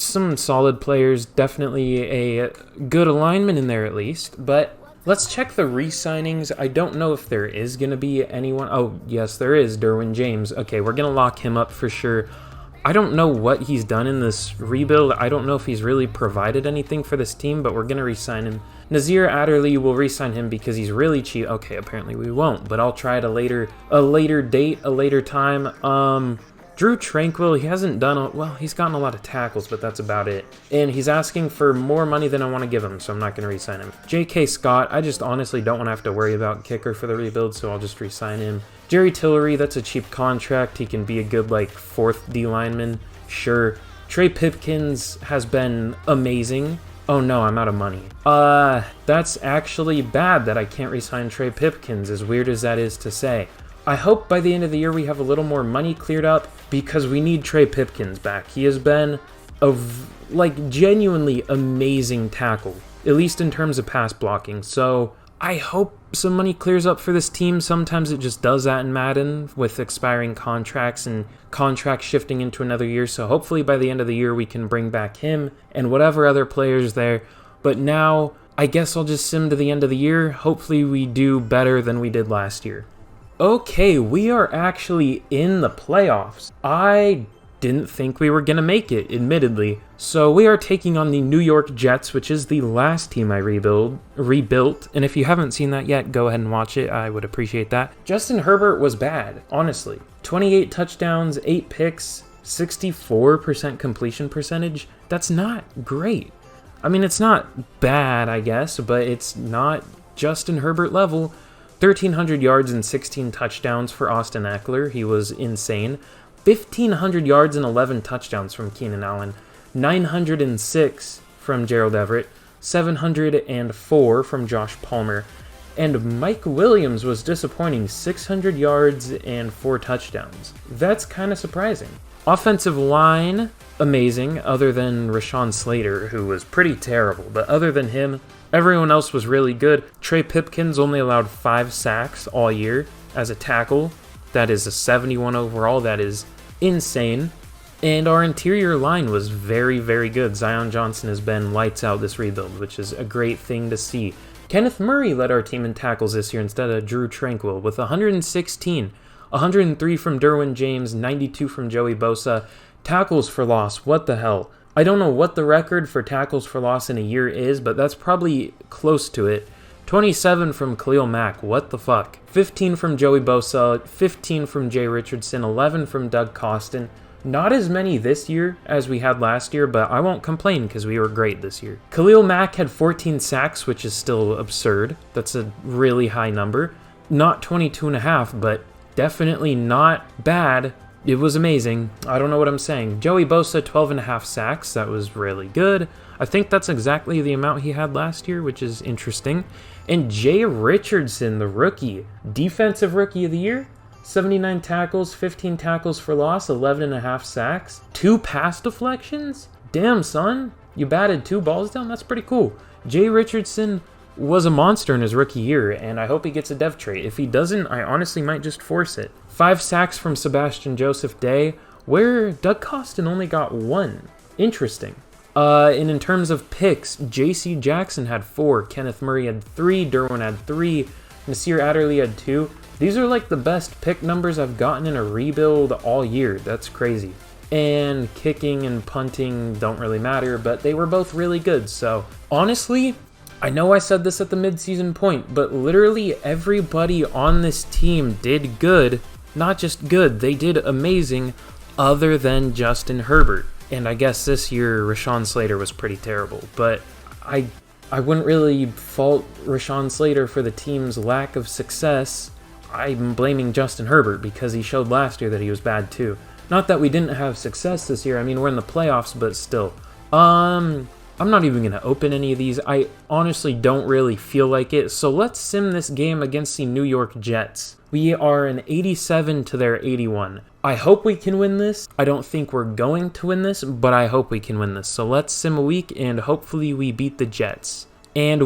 some solid players, definitely a good alignment in there at least, but let's check the re-signings. I don't know if there is going to be anyone. Oh, yes, there is. Derwin James. Okay, we're going to lock him up for sure. I don't know what he's done in this rebuild. I don't know if he's really provided anything for this team, but we're going to re-sign him. Nazir Adderley, will re-sign him because he's really cheap. Okay, apparently we won't, but I'll try at a later date, a later time. Drew Tranquil, he hasn't done, well, he's gotten a lot of tackles, but that's about it. And he's asking for more money than I want to give him, so I'm not going to re-sign him. J.K. Scott, I just honestly don't want to have to worry about kicker for the rebuild, so I'll just re-sign him. Jerry Tillery, that's a cheap contract. He can be a good, like, 4th D lineman. Sure. Trey Pipkins has been amazing. Oh no, I'm out of money. That's actually bad that I can't re-sign Trey Pipkins, as weird as that is to say. I hope by the end of the year we have a little more money cleared up because we need Trey Pipkins back. He has been a, genuinely amazing tackle, at least in terms of pass blocking. So I hope some money clears up for this team. Sometimes it just does that in Madden with expiring contracts and contracts shifting into another year. So hopefully by the end of the year we can bring back him and whatever other players there. But now I guess I'll just sim to the end of the year. Hopefully we do better than we did last year. Okay, we are actually in the playoffs. I didn't think we were going to make it, admittedly. So we are taking on the New York Jets, which is the last team I rebuilt. And if you haven't seen that yet, go ahead and watch it. I would appreciate that. Justin Herbert was bad, honestly. 28 touchdowns, 8 picks, 64% completion percentage. That's not great. I mean, it's not bad, I guess, but it's not Justin Herbert level. 1,300 yards and 16 touchdowns for Austin Eckler. He was insane. 1,500 yards and 11 touchdowns from Keenan Allen. 906 from Gerald Everett. 704 from Josh Palmer. And Mike Williams was disappointing. 600 yards and 4 touchdowns. That's kind of surprising. Offensive line, amazing, other than Rashawn Slater, who was pretty terrible. But other than him, everyone else was really good. Trey Pipkins only allowed 5 sacks all year as a tackle. That is a 71 overall. That is insane. And our interior line was very, very good. Zion Johnson has been lights out this rebuild, which is a great thing to see. Kenneth Murray led our team in tackles this year instead of Drew Tranquil with 116. 103 from Derwin James, 92 from Joey Bosa. Tackles for loss, what the hell? I don't know what the record for tackles for loss in a year is, but that's probably close to it. 27 from Khalil Mack, what the fuck? 15 from Joey Bosa, 15 from Jay Richardson, 11 from Doug Costin. Not as many this year as we had last year, but I won't complain because we were great this year. Khalil Mack had 14 sacks, which is still absurd. That's a really high number. Not 22.5, but definitely not bad. It was amazing. I don't know what I'm saying. Joey Bosa, 12.5 sacks. That was really good. I think that's exactly the amount he had last year, which is interesting. And Jay Richardson, the rookie, defensive rookie of the year, 79 tackles, 15 tackles for loss, 11.5 sacks, 2 pass deflections. Damn, son. You batted 2 balls down? That's pretty cool. Jay Richardson was a monster in his rookie year, and I hope he gets a dev trait. If he doesn't, I honestly might just force it. 5 sacks from Sebastian Joseph Day, where Doug Costin only got 1. Interesting. And in terms of picks, J.C. Jackson had 4, Kenneth Murray had 3, Derwin had 3, Nasir Adderley had 2. These are like the best pick numbers I've gotten in a rebuild all year. That's crazy. And kicking and punting don't really matter, but they were both really good. So honestly, I know I said this at the midseason point, but literally everybody on this team did good. Not just good, they did amazing, other than Justin Herbert. And I guess this year Rashawn Slater was pretty terrible, but I wouldn't really fault Rashawn Slater for the team's lack of success. I'm blaming Justin Herbert because he showed last year that he was bad too. Not that we didn't have success this year. I mean, we're in the playoffs, but still. I'm not even going to open any of these. I honestly don't really feel like it. So let's sim this game against the New York Jets. We are an 87 to their 81. I hope we can win this. I don't think we're going to win this, but I hope we can win this. So let's sim a week, and hopefully we beat the Jets. And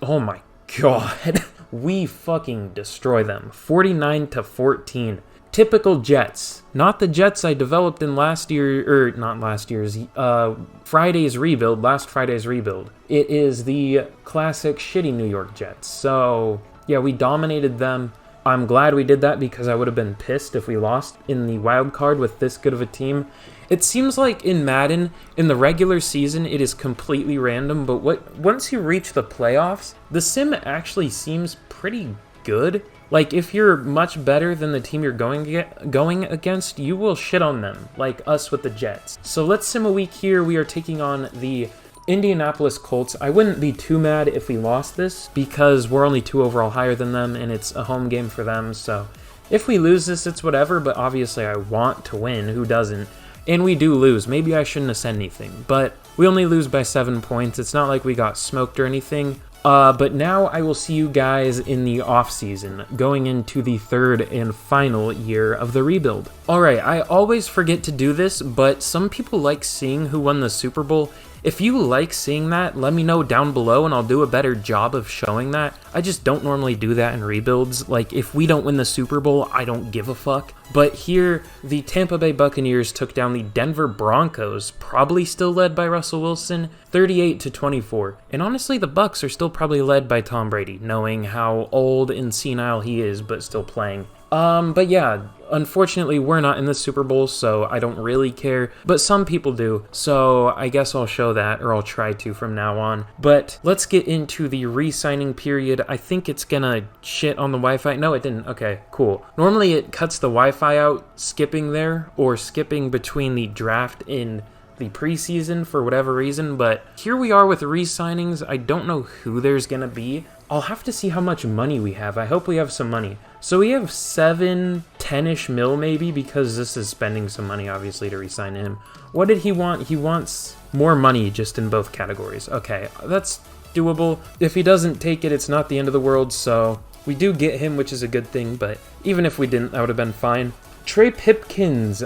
oh my god, we fucking destroy them. 49 to 14. typical Jets. Not the Jets I developed in last year, or not last year's, Friday's rebuild, last Friday's rebuild. It is the classic shitty New York Jets. So, yeah, we dominated them. I'm glad we did that because I would have been pissed if we lost in the wild card with this good of a team. It seems like in Madden, in the regular season, it is completely random, but once you reach the playoffs, the sim actually seems pretty good. Like, if you're much better than the team you're going against, you will shit on them, like us with the Jets. So let's sim a week here. We are taking on the Indianapolis Colts. I wouldn't be too mad if we lost this because we're only 2 overall higher than them and it's a home game for them. So if we lose this, it's whatever, but obviously I want to win. Who doesn't? And we do lose. Maybe I shouldn't have said anything, but we only lose by 7 points. It's not like we got smoked or anything. But now I will see you guys in the offseason, going into the 3rd and final year of the rebuild. Alright, I always forget to do this, but some people like seeing who won the Super Bowl. If you like seeing that, let me know down below and I'll do a better job of showing that. I just don't normally do that in rebuilds. Like, if we don't win the Super Bowl, I don't give a fuck. But here, the Tampa Bay Buccaneers took down the Denver Broncos, probably still led by Russell Wilson, 38-24. And honestly, the Bucs are still probably led by Tom Brady, knowing how old and senile he is, but still playing. But yeah, unfortunately we're not in the Super Bowl, so I don't really care, but some people do, so I guess I'll show that, or I'll try to from now on. But let's get into the re-signing period. I think it's gonna shit on the Wi-Fi. No, it didn't. Okay, cool. Normally it cuts the Wi-Fi out skipping there, or skipping between the draft and the preseason for whatever reason, but here we are with re-signings. I don't know who there's gonna be. I'll have to see how much money we have. I hope we have some money. So we have 10-ish mil maybe, because this is spending some money obviously to re-sign him. What did he want? He wants more money just in both categories. Okay, that's doable. If he doesn't take it, it's not the end of the world, so we do get him, which is a good thing, but even if we didn't, that would have been fine. Trey Pipkins,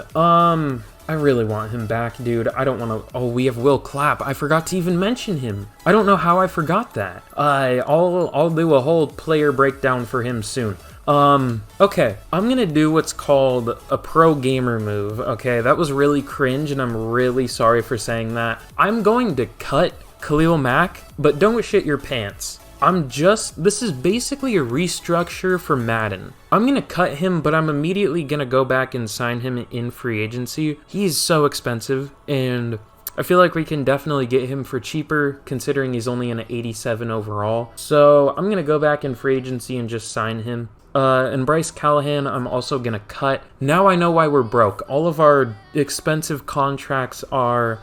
I really want him back, dude. I don't want to... Oh, we have Will Clapp. I forgot to even mention him. I don't know how I forgot that. I'll do a whole player breakdown for him soon. Okay. I'm gonna do what's called a pro gamer move, okay? That was really cringe, and I'm really sorry for saying that. I'm going to cut Khalil Mack, but don't shit your pants. This is basically a restructure for Madden. I'm gonna cut him, but I'm immediately gonna go back and sign him in free agency. He's so expensive, and I feel like we can definitely get him for cheaper, considering he's only an 87 overall. So I'm gonna go back in free agency and just sign him. And Bryce Callahan, I'm also gonna cut. Now I know why we're broke. All of our expensive contracts are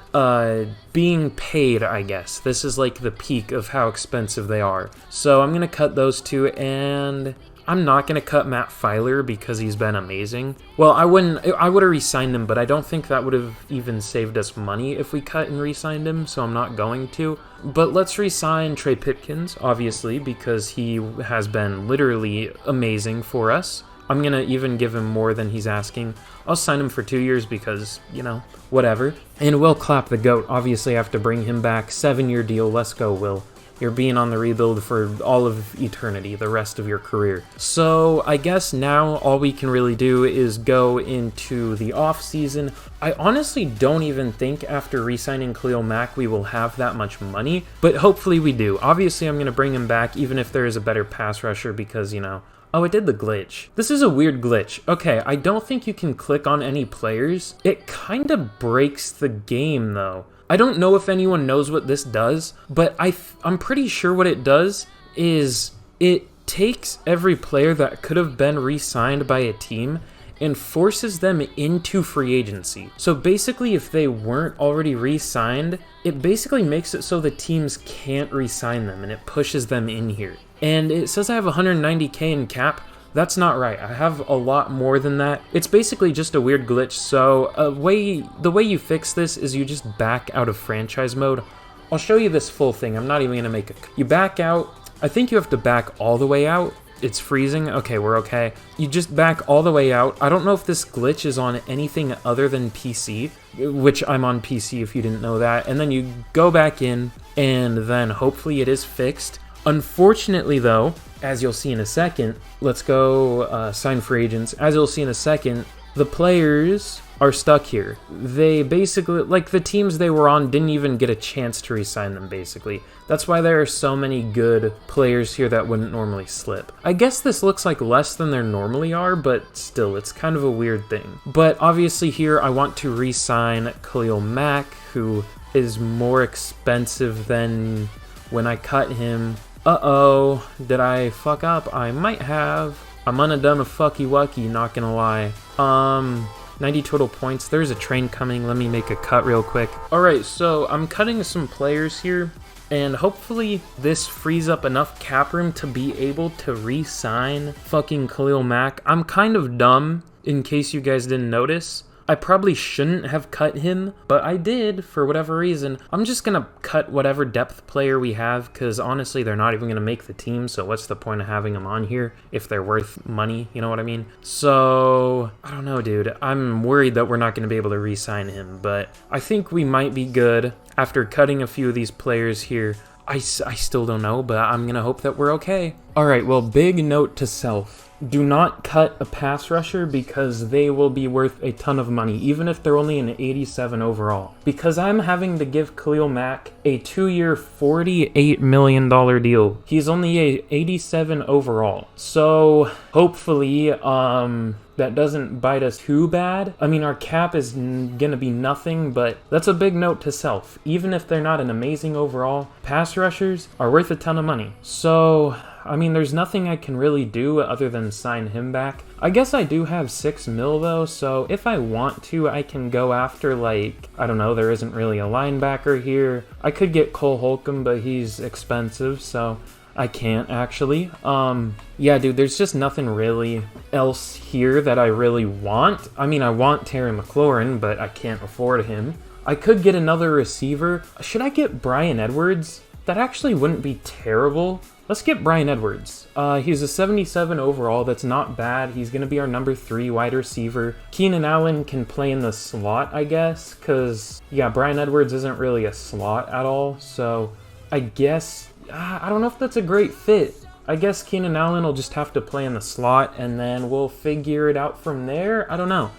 being paid, I guess. This is like the peak of how expensive they are. So I'm gonna cut those two, and I'm not going to cut Matt Filer because he's been amazing. Well, I would have re-signed him, but I don't think that would have even saved us money if we cut and re-signed him, so I'm not going to. But let's re-sign Trey Pipkins, obviously, because he has been literally amazing for us. I'm going to even give him more than he's asking. I'll sign him for 2 years because, you know, whatever. And Will Clapp, the GOAT, obviously I have to bring him back. 7-year deal. Let's go, Will. You're being on the rebuild for all of eternity, the rest of your career. So I guess now all we can really do is go into the offseason. I honestly don't even think after re-signing Khalil Mack we will have that much money, but hopefully we do. Obviously I'm going to bring him back even if there is a better pass rusher because, you know... Oh, it did the glitch. This is a weird glitch. Okay, I don't think you can click on any players. It kind of breaks the game, though. I don't know if anyone knows what this does, but I'm pretty sure what it does is it takes every player that could have been re-signed by a team and forces them into free agency. So basically, if they weren't already re-signed, it basically makes it so the teams can't re-sign them, and it pushes them in here. And it says I have 190k in cap. That's not right. I have a lot more than that. It's basically just a weird glitch. So the way you fix this is you just back out of franchise mode. I'll show you this full thing. I'm not even going to make it. You back out. I think you have to back all the way out. It's freezing. Okay, we're okay. You just back all the way out. I don't know if this glitch is on anything other than PC, which I'm on PC if you didn't know that. And then you go back in, and then hopefully it is fixed. Unfortunately, though, as you'll see in a second, let's go sign free agents. As you'll see in a second, the players are stuck here. They basically, like the teams they were on didn't even get a chance to re-sign them, basically. That's why there are so many good players here that wouldn't normally slip. I guess this looks like less than there normally are, but still, it's kind of a weird thing. But obviously here, I want to re-sign Khalil Mack, who is more expensive than when I cut him. Uh-oh, did I fuck up? I might have. I'm gonna done a fucky wucky, not gonna lie. 90 total points. There's a train coming. Let me make a cut real quick. Alright, so I'm cutting some players here, and hopefully this frees up enough cap room to be able to re-sign fucking Khalil Mack. I'm kind of dumb, in case you guys didn't notice. I probably shouldn't have cut him, but I did for whatever reason. I'm just gonna cut whatever depth player we have, because honestly, they're not even gonna make the team, so what's the point of having them on here if they're worth money, you know what I mean? So, I don't know, dude. I'm worried that we're not gonna be able to re-sign him, but I think we might be good after cutting a few of these players here. I still don't know, but I'm gonna hope that we're okay. Alright, well, big note to self. Do not cut a pass rusher because they will be worth a ton of money, even if they're only an 87 overall. Because I'm having to give Khalil Mack a 2-year, $48 million deal. He's only a 87 overall. So hopefully, that doesn't bite us too bad. I mean, our cap is gonna be nothing, but that's a big note to self. Even if they're not an amazing overall, pass rushers are worth a ton of money. So, I mean, there's nothing I can really do other than sign him back. I guess I do have 6 mil though, so if I want to, I can go after, like, I don't know, there isn't really a linebacker here. I could get Cole Holcomb, but he's expensive, so I can't actually. Yeah, dude, there's just nothing really else here that I really want. I mean, I want Terry McLaurin, but I can't afford him. I could get another receiver. Should I get Bryan Edwards? That actually wouldn't be terrible. Let's get Bryan Edwards. He's a 77 overall. That's not bad. He's going to be our number 3 wide receiver. Keenan Allen can play in the slot, I guess, because, yeah, Bryan Edwards isn't really a slot at all. So I guess, I don't know if that's a great fit. I guess Keenan Allen will just have to play in the slot, and then we'll figure it out from there. I don't know.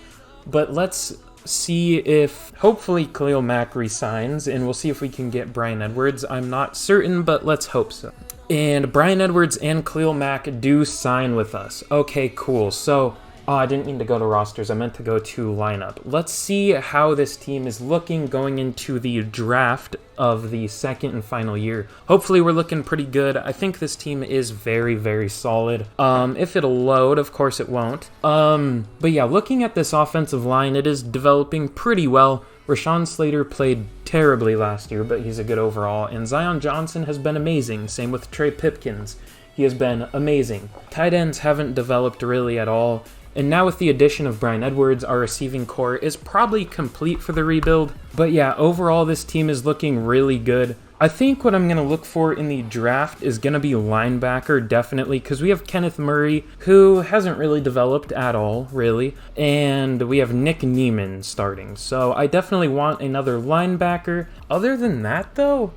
But let's see if, hopefully, Khalil Mack resigns, and we'll see if we can get Bryan Edwards. I'm not certain, but let's hope so. And Bryan Edwards and Khalil Mack do sign with us. Okay, cool. So, I didn't mean to go to rosters. I meant to go to lineup. Let's see how this team is looking going into the draft of the second and final year. Hopefully, we're looking pretty good. I think this team is very, very solid. If it'll load, of course it won't. But yeah, looking at this offensive line, it is developing pretty well. Rashawn Slater played terribly last year, but he's a good overall. And Zion Johnson has been amazing. Same with Trey Pipkins. He has been amazing. Tight ends haven't developed really at all. And now with the addition of Bryan Edwards, our receiving core is probably complete for the rebuild. But yeah, overall this team is looking really good. I think what I'm going to look for in the draft is going to be linebacker, definitely, because we have Kenneth Murray, who hasn't really developed at all, really, and we have Nick Neiman starting, so I definitely want another linebacker. Other than that, though,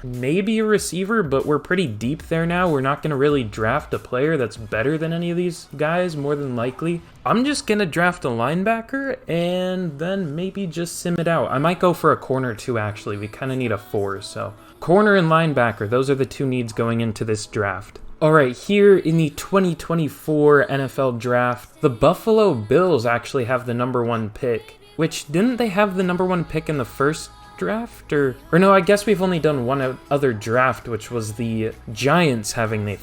maybe a receiver, but we're pretty deep there now. We're not going to really draft a player that's better than any of these guys, more than likely. I'm just going to draft a linebacker and then maybe just sim it out. I might go for a corner too, actually. We kind of need a 4, so corner and linebacker, those are the 2 needs going into this draft. Alright, here in the 2024 NFL draft, the Buffalo Bills actually have the number 1 pick, which didn't they have the number 1 pick in the first draft, or no, I guess we've only done one other draft, which was the Giants having the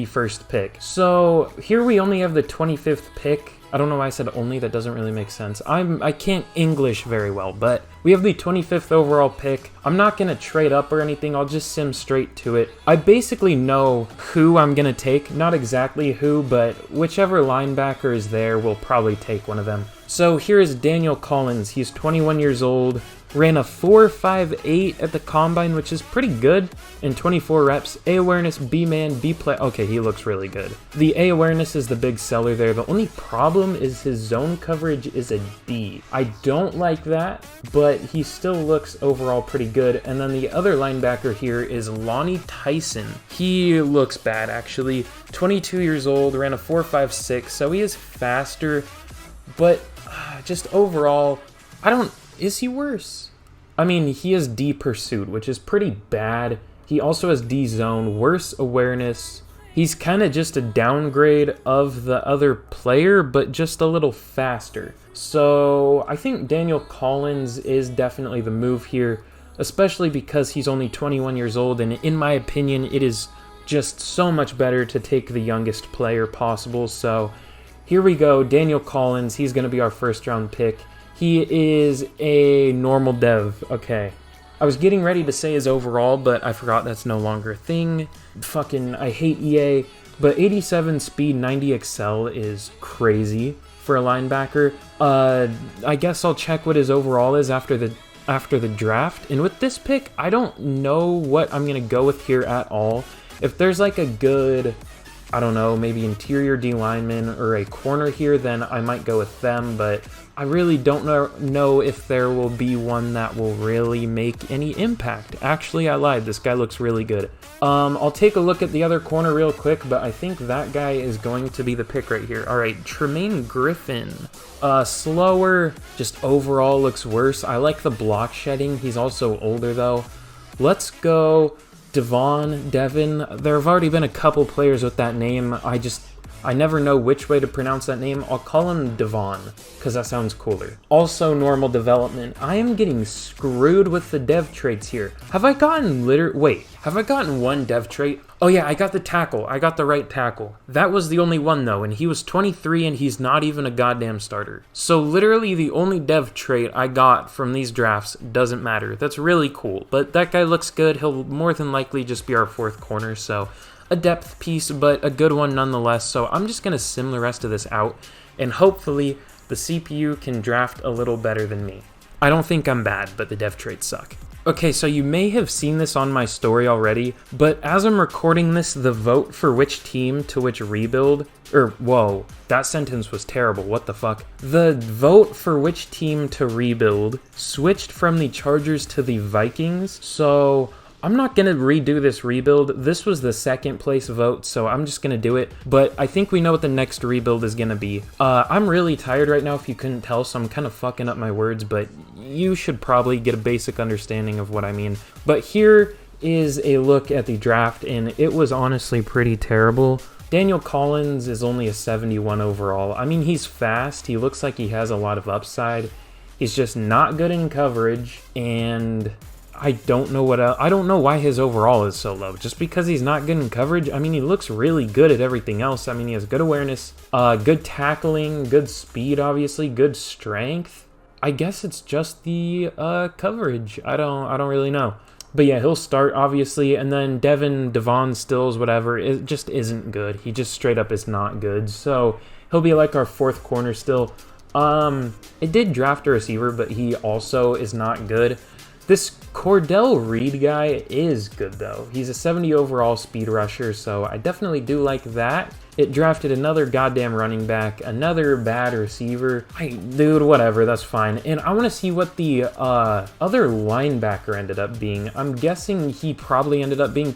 first pick. So here we only have the 25th pick. I don't know why I said only, that doesn't really make sense. I can't English very well, but we have the 25th overall pick. I'm not gonna trade up or anything, I'll just sim straight to it. I basically know who I'm gonna take, not exactly who, but whichever linebacker is there, we'll probably take one of them. So here is Daniel Collins. He's 21 years old. ran a 4.58 at the combine, which is pretty good in 24 reps. A awareness, B man, B play. Okay, he looks really good. The A awareness is the big seller there. The only problem is his zone coverage is a D. I don't like that, but he still looks overall pretty good. And then the other linebacker here is Lonnie Tyson. He looks bad, actually. 22 years old, ran a 4.56, so he is faster, but just overall, is he worse? I mean, he has D pursuit, which is pretty bad. He also has D zone, worse awareness. He's kind of just a downgrade of the other player, but just a little faster. So I think Daniel Collins is definitely the move here, especially because he's only 21 years old, and in my opinion, it is just so much better to take the youngest player possible. So here we go, Daniel Collins. He's going to be our first round pick. He is a normal dev. Okay. I was getting ready to say his overall, but I forgot that's no longer a thing. I hate EA. But 87 speed, 90 excel is crazy for a linebacker. I guess I'll check what his overall is after the draft. And with this pick, I don't know what I'm going to go with here at all. If there's like a good, I don't know, maybe interior D lineman or a corner here, then I might go with them, but I really don't know if there will be one that will really make any impact. Actually, I lied. This guy looks really good. I'll take a look at the other corner real quick, but I think that guy is going to be the pick right here. All right, Tremaine Griffin. Slower, just overall looks worse. I like the block shedding. He's also older, though. Let's go Devin. There have already been a couple players with that name. I never know which way to pronounce that name. I'll call him Devon, because that sounds cooler. Also, normal development. I am getting screwed with the dev traits here. Have I gotten one dev trait? Oh yeah, I got the tackle. I got the right tackle. That was the only one though, and he was 23 and he's not even a goddamn starter. So literally the only dev trait I got from these drafts doesn't matter. That's really cool. But that guy looks good. He'll more than likely just be our fourth corner, so a depth piece, but a good one nonetheless. So I'm just going to sim the rest of this out, and hopefully the CPU can draft a little better than me. I don't think I'm bad, but the dev traits suck. Okay, so you may have seen this on my story already, but as I'm recording this, the vote for which team to which rebuild, whoa, that sentence was terrible, what the fuck? The vote for which team to rebuild switched from the Chargers to the Vikings, so I'm not going to redo this rebuild. This was the second place vote, so I'm just going to do it. But I think we know what the next rebuild is going to be. I'm really tired right now, if you couldn't tell, so I'm kind of fucking up my words, but you should probably get a basic understanding of what I mean. But here is a look at the draft, and it was honestly pretty terrible. Daniel Collins is only a 71 overall. I mean, he's fast. He looks like he has a lot of upside. He's just not good in coverage, and I don't know why his overall is so low. Just because he's not good in coverage? I mean, he looks really good at everything else. I mean, he has good awareness, good tackling, good speed, obviously, good strength. I guess it's just the coverage. I don't really know. But yeah, he'll start, obviously, and then Devon Stills, whatever, it just isn't good. He just straight up is not good. So he'll be like our fourth corner still. It did draft a receiver, but he also is not good. This Cordell Reed guy is good, though. He's a 70 overall speed rusher, so I definitely do like that. It drafted another goddamn running back, another bad receiver. Dude, whatever, that's fine. And I want to see what the other linebacker ended up being. I'm guessing he probably ended up being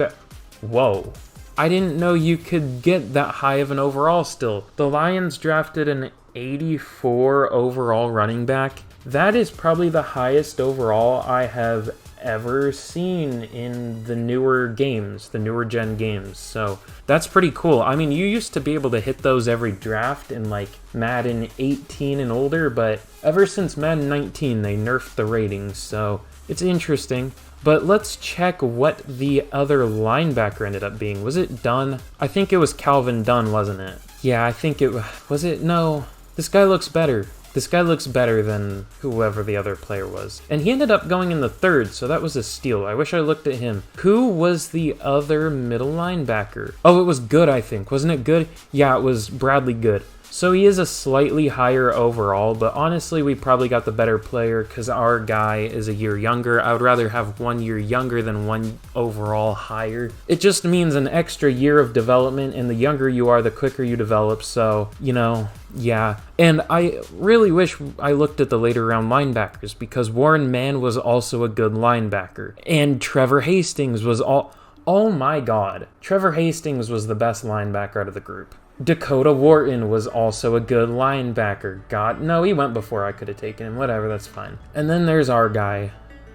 Whoa. I didn't know you could get that high of an overall still. The Lions drafted an 84 overall running back. That is probably the highest overall I have ever seen in the newer games, the newer gen games. So that's pretty cool. I mean, you used to be able to hit those every draft in like Madden 18 and older, but ever since Madden 19, they nerfed the ratings. So it's interesting. But let's check what the other linebacker ended up being. Was it Dunn? I think it was Calvin Dunn, wasn't it? Yeah, I think it was. It? No. This guy looks better. This guy looks better than whoever the other player was. And he ended up going in the third, so that was a steal. I wish I looked at him. Who was the other middle linebacker? Oh, it was Good, I think. Wasn't it Good? Yeah, it was Bradley Good. So he is a slightly higher overall, but honestly, we probably got the better player because our guy is a year younger. I would rather have 1 year younger than 1 overall higher. It just means an extra year of development, and the younger you are, the quicker you develop. So, you know, yeah. And I really wish I looked at the later round linebackers because Warren Mann was also a good linebacker. And Trevor Hastings was oh my god. Trevor Hastings was the best linebacker out of the group. Dakota Wharton was also a good linebacker. God, no, he went before I could have taken him. Whatever, that's fine. And then there's our guy,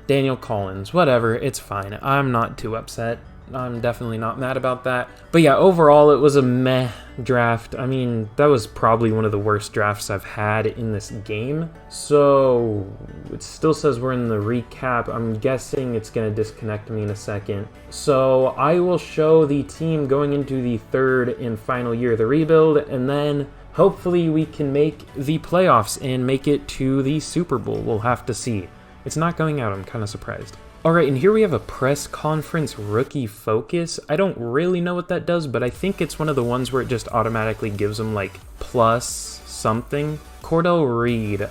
Daniel Collins. Whatever, it's fine. I'm not too upset. I'm definitely not mad about that. But yeah, overall, it was a meh draft. I mean, that was probably one of the worst drafts I've had in this game. So, it still says we're in the recap. I'm guessing it's going to disconnect me in a second. So, I will show the team going into the third and final year of the rebuild, and then hopefully we can make the playoffs and make it to the Super Bowl. We'll have to see. It's not going out. I'm kind of surprised. Alright, and here we have a press conference rookie focus. I don't really know what that does, but I think it's one of the ones where it just automatically gives them like plus something. Cordell Reed.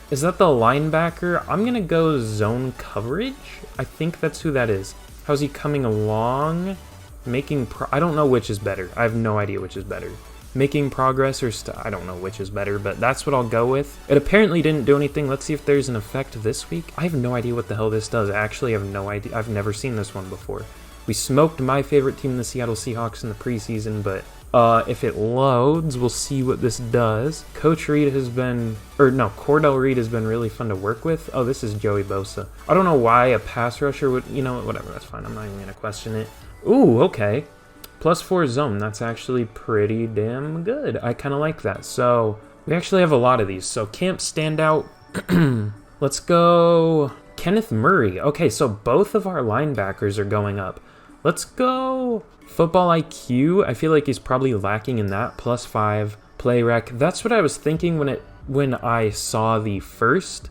Is that the linebacker? I'm going to go zone coverage. I think that's who that is. How's he coming along? I don't know which is better. I have no idea which is better. Making progress or I don't know which is better, but that's what I'll go with. It apparently didn't do anything. Let's see if there's an effect this week. I have no idea what the hell this does. Actually, I have no idea. I've never seen this one before. We smoked my favorite team, the Seattle Seahawks, in the preseason, but if it loads, we'll see what this does. Cordell Reed has been really fun to work with. Oh, this is Joey Bosa. I don't know why a pass rusher would, you know, whatever, that's fine. I'm not even going to question it. Ooh, okay. +4 zone, that's actually pretty damn good. I kind of like that. So, we actually have a lot of these. So, camp standout. Let's go Kenneth Murray. Okay, so both of our linebackers are going up. Let's go football IQ. I feel like he's probably lacking in that. +5 play rec. That's what I was thinking when I saw the first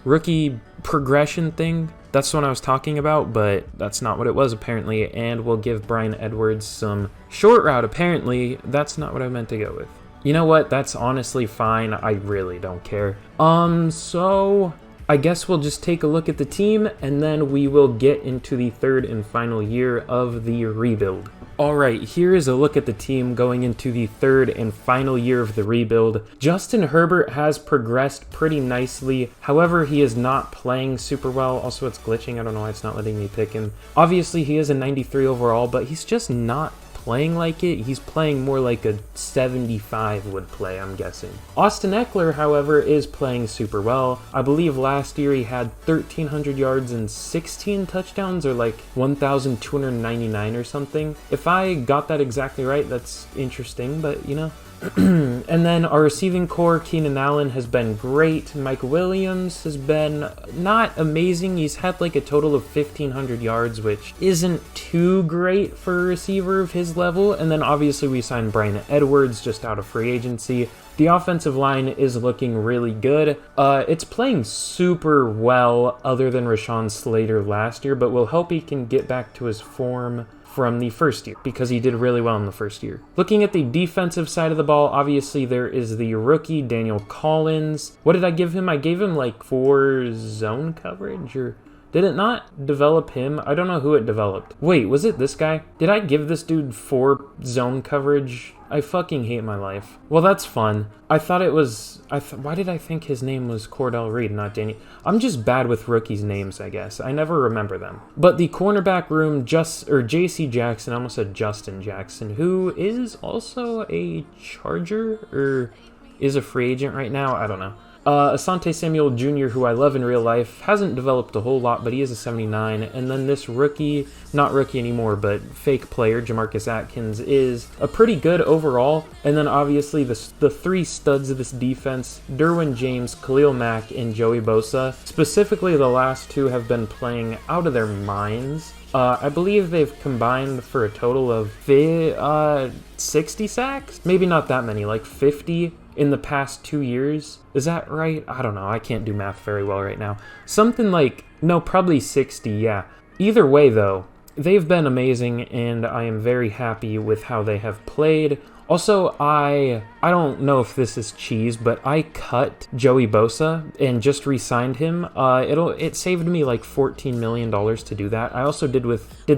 rookie progression thing. That's the one I was talking about, but that's not what it was apparently, and we'll give Brian Edwards some short route. Apparently, that's not what I meant to go with. You know what? That's honestly fine. I really don't care. So I guess we'll just take a look at the team, and then we will get into the third and final year of the rebuild. Alright, here is a look at the team going into the third and final year of the rebuild. Justin Herbert has progressed pretty nicely. However, he is not playing super well. Also, it's glitching. I don't know why it's not letting me pick him. Obviously, he is a 93 overall, but he's just not playing like it. He's playing more like a 75 would play, I'm guessing. Austin Eckler, however, is playing super well. I believe last year he had 1,300 yards and 16 touchdowns, or like 1,299 or something. If I got that exactly right, that's interesting, but you know. And then our receiving core, Keenan Allen has been great. Mike Williams has been not amazing. He's had like a total of 1,500 yards, which isn't too great for a receiver of his level. And then obviously we signed Brian Edwards just out of free agency. The offensive line is looking really good. It's playing super well other than Rashawn Slater last year, but we'll hope he can get back to his form from the first year, because he did really well in the first year. Looking at the defensive side of the ball, obviously there is the rookie, Daniel Collins. What did I give him? I gave him like 4 zone coverage, or did it not develop him? I don't know who it developed. Wait, was it this guy? Did I give this dude 4 zone coverage? I fucking hate my life. Well, that's fun. I thought it was... why did I think his name was Cordell Reed, not Danny? I'm just bad with rookies' names, I guess. I never remember them. But the cornerback room, J.C. Jackson, I almost said Justin Jackson, who is also a Charger, or is a free agent right now? I don't know. Asante Samuel Jr., who I love in real life, hasn't developed a whole lot, but he is a 79. And then this rookie, not rookie anymore, but fake player, Jamarcus Atkins, is a pretty good overall. And then obviously the 3 studs of this defense, Derwin James, Khalil Mack, and Joey Bosa. Specifically, the last 2 have been playing out of their minds. I believe they've combined for a total of 60 sacks? Maybe not that many, like 50 in the past 2 years. Is that right? I don't know. I can't do math very well right now. Something like, no, probably 60, yeah. Either way, though, they've been amazing, and I am very happy with how they have played. Also, I don't know if this is cheese, but I cut Joey Bosa and just re-signed him. It saved me like $14 million to do that. I also did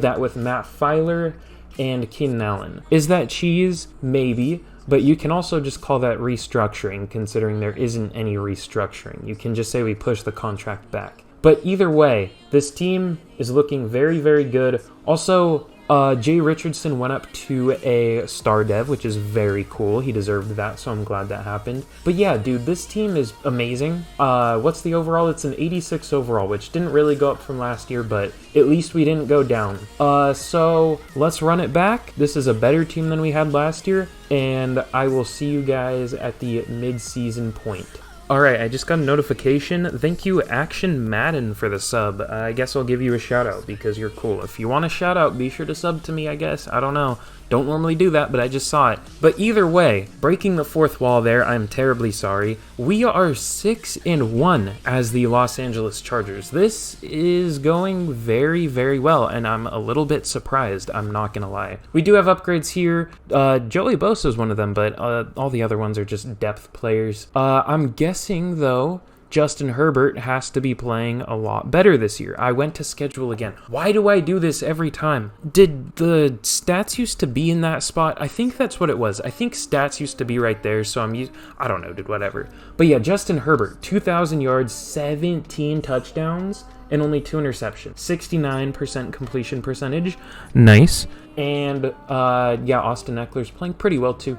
that with Matt Filer and Keenan Allen. Is that cheese? Maybe. But you can also just call that restructuring, considering there isn't any restructuring. You can just say we push the contract back. But either way, this team is looking very, very good. Also, Jay Richardson went up to a star dev, which is very cool. He deserved that, so I'm glad that happened. But yeah, dude, this team is amazing. What's the overall? It's an 86 overall, which didn't really go up from last year, but at least we didn't go down. So let's run it back. This is a better team than we had last year, and I will see you guys at the mid-season point. Alright, I just got a notification. Thank you, Action Madden, for the sub. I guess I'll give you a shout out because you're cool. If you want a shout out, be sure to sub to me, I guess. I don't know. Don't normally do that, but I just saw it. But either way, breaking the fourth wall there, I'm terribly sorry. We are 6-1 as the Los Angeles Chargers. This is going very, very well, and I'm a little bit surprised, I'm not gonna lie. We do have upgrades here. Joey Bosa is one of them, but all the other ones are just depth players. I'm guessing, though, Justin Herbert has to be playing a lot better this year. I went to schedule again. Why do I do this every time? Did the stats used to be in that spot? I think that's what it was. I think stats used to be right there, so I don't know, dude, whatever. But yeah, Justin Herbert, 2,000 yards, 17 touchdowns, and only 2 interceptions. 69% completion percentage. Nice. And yeah, Austin Eckler's playing pretty well too.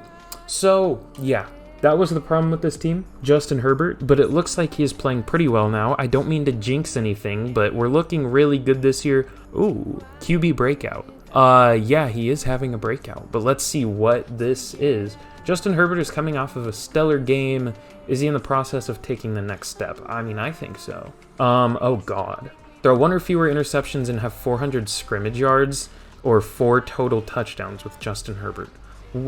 So yeah, that was the problem with this team, Justin Herbert, but it looks like he is playing pretty well now. I don't mean to jinx anything, but we're looking really good this year. Ooh, QB breakout. Yeah, he is having a breakout, but let's see what this is. Justin Herbert is coming off of a stellar game. Is he in the process of taking the next step? I mean, I think so. Oh God. Throw 1 or fewer interceptions and have 400 scrimmage yards or 4 total touchdowns with Justin Herbert.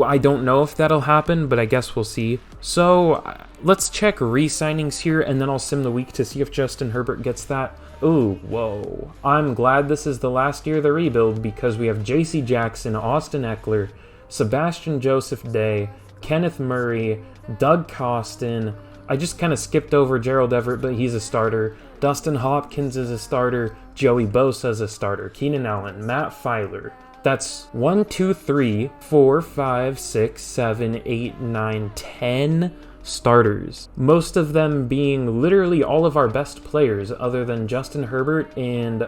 I don't know if that'll happen, but I guess we'll see. So let's check re-signings here, and then I'll sim the week to see if Justin Herbert gets that. Ooh, whoa. I'm glad this is the last year of the rebuild because we have J.C. Jackson, Austin Eckler, Sebastian Joseph Day, Kenneth Murray, Doug Costin. I just kind of skipped over Gerald Everett, but he's a starter. Dustin Hopkins is a starter. Joey Bosa is a starter. Keenan Allen, Matt Filer. That's 1, 2, 3, 4, 5, 6, 7, 8, 9, 10 starters. Most of them being literally all of our best players other than Justin Herbert and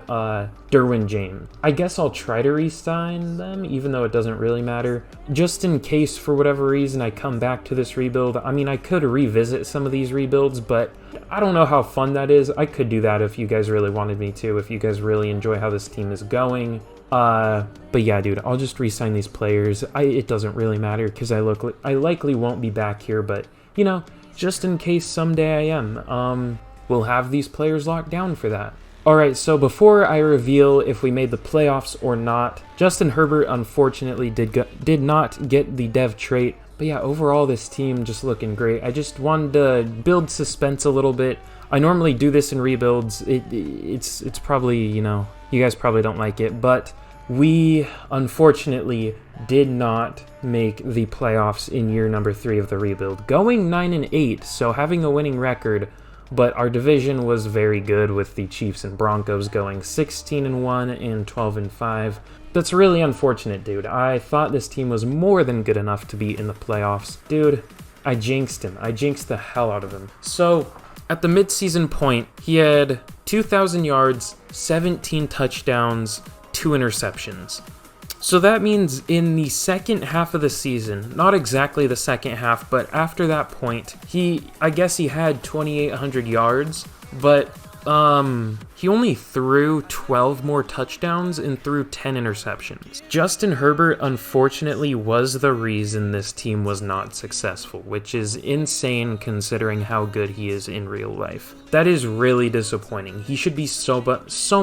Derwin James. I guess I'll try to re-sign them, even though it doesn't really matter. Just in case, for whatever reason, I come back to this rebuild. I mean, I could revisit some of these rebuilds, but I don't know how fun that is. I could do that if you guys really wanted me to, if you guys really enjoy how this team is going. But yeah, dude, I'll just re-sign these players. It doesn't really matter because I likely won't be back here, but you know, just in case someday I am, we'll have these players locked down for that. Alright, so before I reveal if we made the playoffs or not, Justin Herbert unfortunately did not get the dev trait. But yeah, overall this team just looking great. I just wanted to build suspense a little bit. I normally do this in rebuilds. It's probably, you know, you guys probably don't like it, but we unfortunately did not make the playoffs in year number 3 of the rebuild. Going 9-8, so having a winning record, but our division was very good with the Chiefs and Broncos going 16-1 and 12-5. That's really unfortunate, dude. I thought this team was more than good enough to be in the playoffs. Dude, I jinxed him. I jinxed the hell out of him. So at the midseason point, he had 2,000 yards, 17 touchdowns, 2 interceptions. So that means in the second half of the season, not exactly the second half, but after that point, I guess he had 2,800 yards, but he only threw 12 more touchdowns and threw 10 interceptions. Justin Herbert, unfortunately, was the reason this team was not successful, which is insane considering how good he is in real life. That is really disappointing. He should be so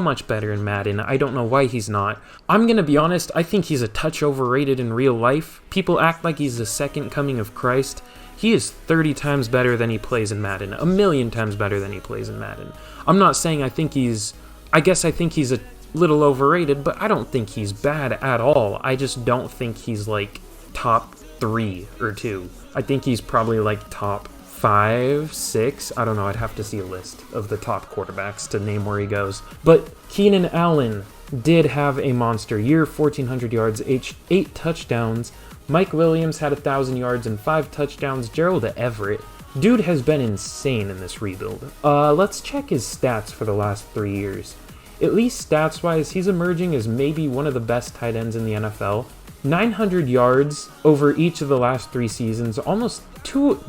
much better in Madden. I don't know why he's not. I'm gonna be honest, I think he's a touch overrated in real life. People act like he's the second coming of Christ. He is 30 times better than he plays in Madden. 1,000,000 times better than he plays in Madden. I'm not saying I think he's a little overrated, but I don't think he's bad at all. I just don't think he's like top 3 or 2. I think he's probably like top 5, 6. I don't know. I'd have to see a list of the top quarterbacks to name where he goes. But Keenan Allen did have a monster year, 1,400 yards, 8 touchdowns. Mike Williams had 1,000 yards and 5 touchdowns. Gerald Everett, dude has been insane in this rebuild. Let's check his stats for the last 3 years. At least stats-wise, he's emerging as maybe one of the best tight ends in the NFL. 900 yards over each of the last 3 seasons, almost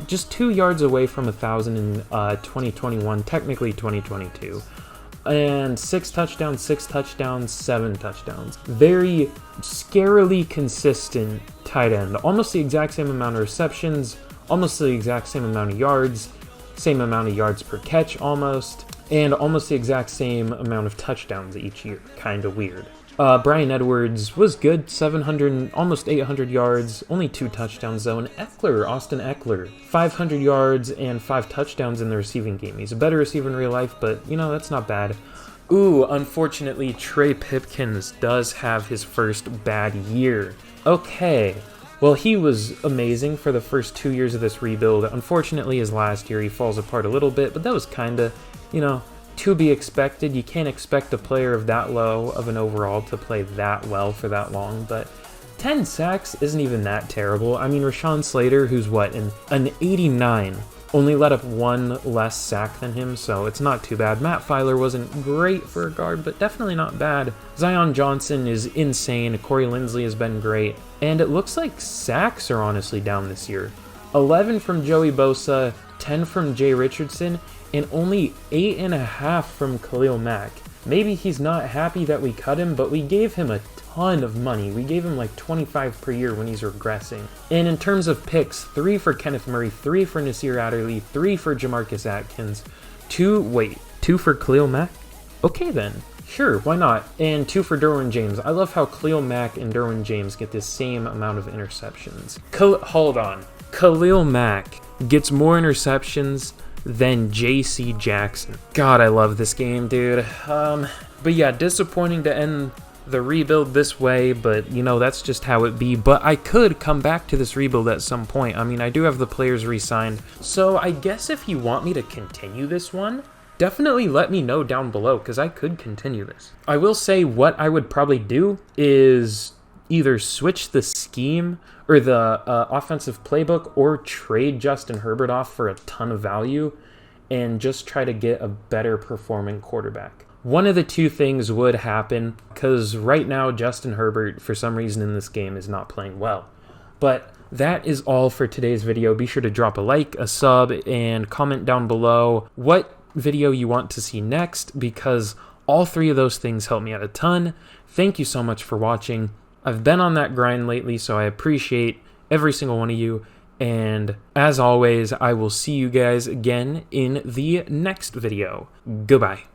just 2 yards away from 1,000 in 2021, technically 2022. And 6 touchdowns, 7 touchdowns. Very scarily consistent tight end. Almost the exact same amount of receptions, almost the exact same amount of yards, same amount of yards per catch almost, and almost the exact same amount of touchdowns each year. Kind of weird. Bryan Edwards was good, 700, almost 800 yards, only 2 touchdowns though. And Austin Eckler, 500 yards and 5 touchdowns in the receiving game. He's a better receiver in real life, but you know, that's not bad. Ooh, unfortunately, Trey Pipkins does have his first bad year. Okay, well, he was amazing for the first 2 years of this rebuild. Unfortunately, his last year, he falls apart a little bit, but that was kind of, you know, to be expected. You can't expect a player of that low of an overall to play that well for that long, but 10 sacks isn't even that terrible. I mean, Rashawn Slater, who's what, an 89, only let up 1 less sack than him, so it's not too bad. Matt Filer wasn't great for a guard, but definitely not bad. Zion Johnson is insane. Corey Linsley has been great, and it looks like sacks are honestly down this year. 11 from Joey Bosa, 10 from Jay Richardson, and only 8.5 from Khalil Mack. Maybe he's not happy that we cut him, but we gave him a ton of money. We gave him like 25 per year when he's regressing. And in terms of picks, 3 for Kenneth Murray, 3 for Nasir Adderley, 3 for Jamarcus Atkins, 2 for Khalil Mack? Okay then, sure, why not? And 2 for Derwin James. I love how Khalil Mack and Derwin James get the same amount of interceptions. Hold on. Khalil Mack gets more interceptions than J.C. Jackson. God, I love this game, dude. But yeah, disappointing to end the rebuild this way, but you know, that's just how it be. But I could come back to this rebuild at some point. I mean, I do have the players re-signed, so I guess if you want me to continue this one, definitely let me know down below, because I could continue this. I will say what I would probably do is either switch the scheme or the offensive playbook, or trade Justin Herbert off for a ton of value and just try to get a better performing quarterback. One of the two things would happen, because right now Justin Herbert, for some reason in this game, is not playing well. But that is all for today's video. Be sure to drop a like, a sub, and comment down below what video you want to see next, because all 3 of those things help me out a ton. Thank you so much for watching. I've been on that grind lately, so I appreciate every single one of you. And as always, I will see you guys again in the next video. Goodbye.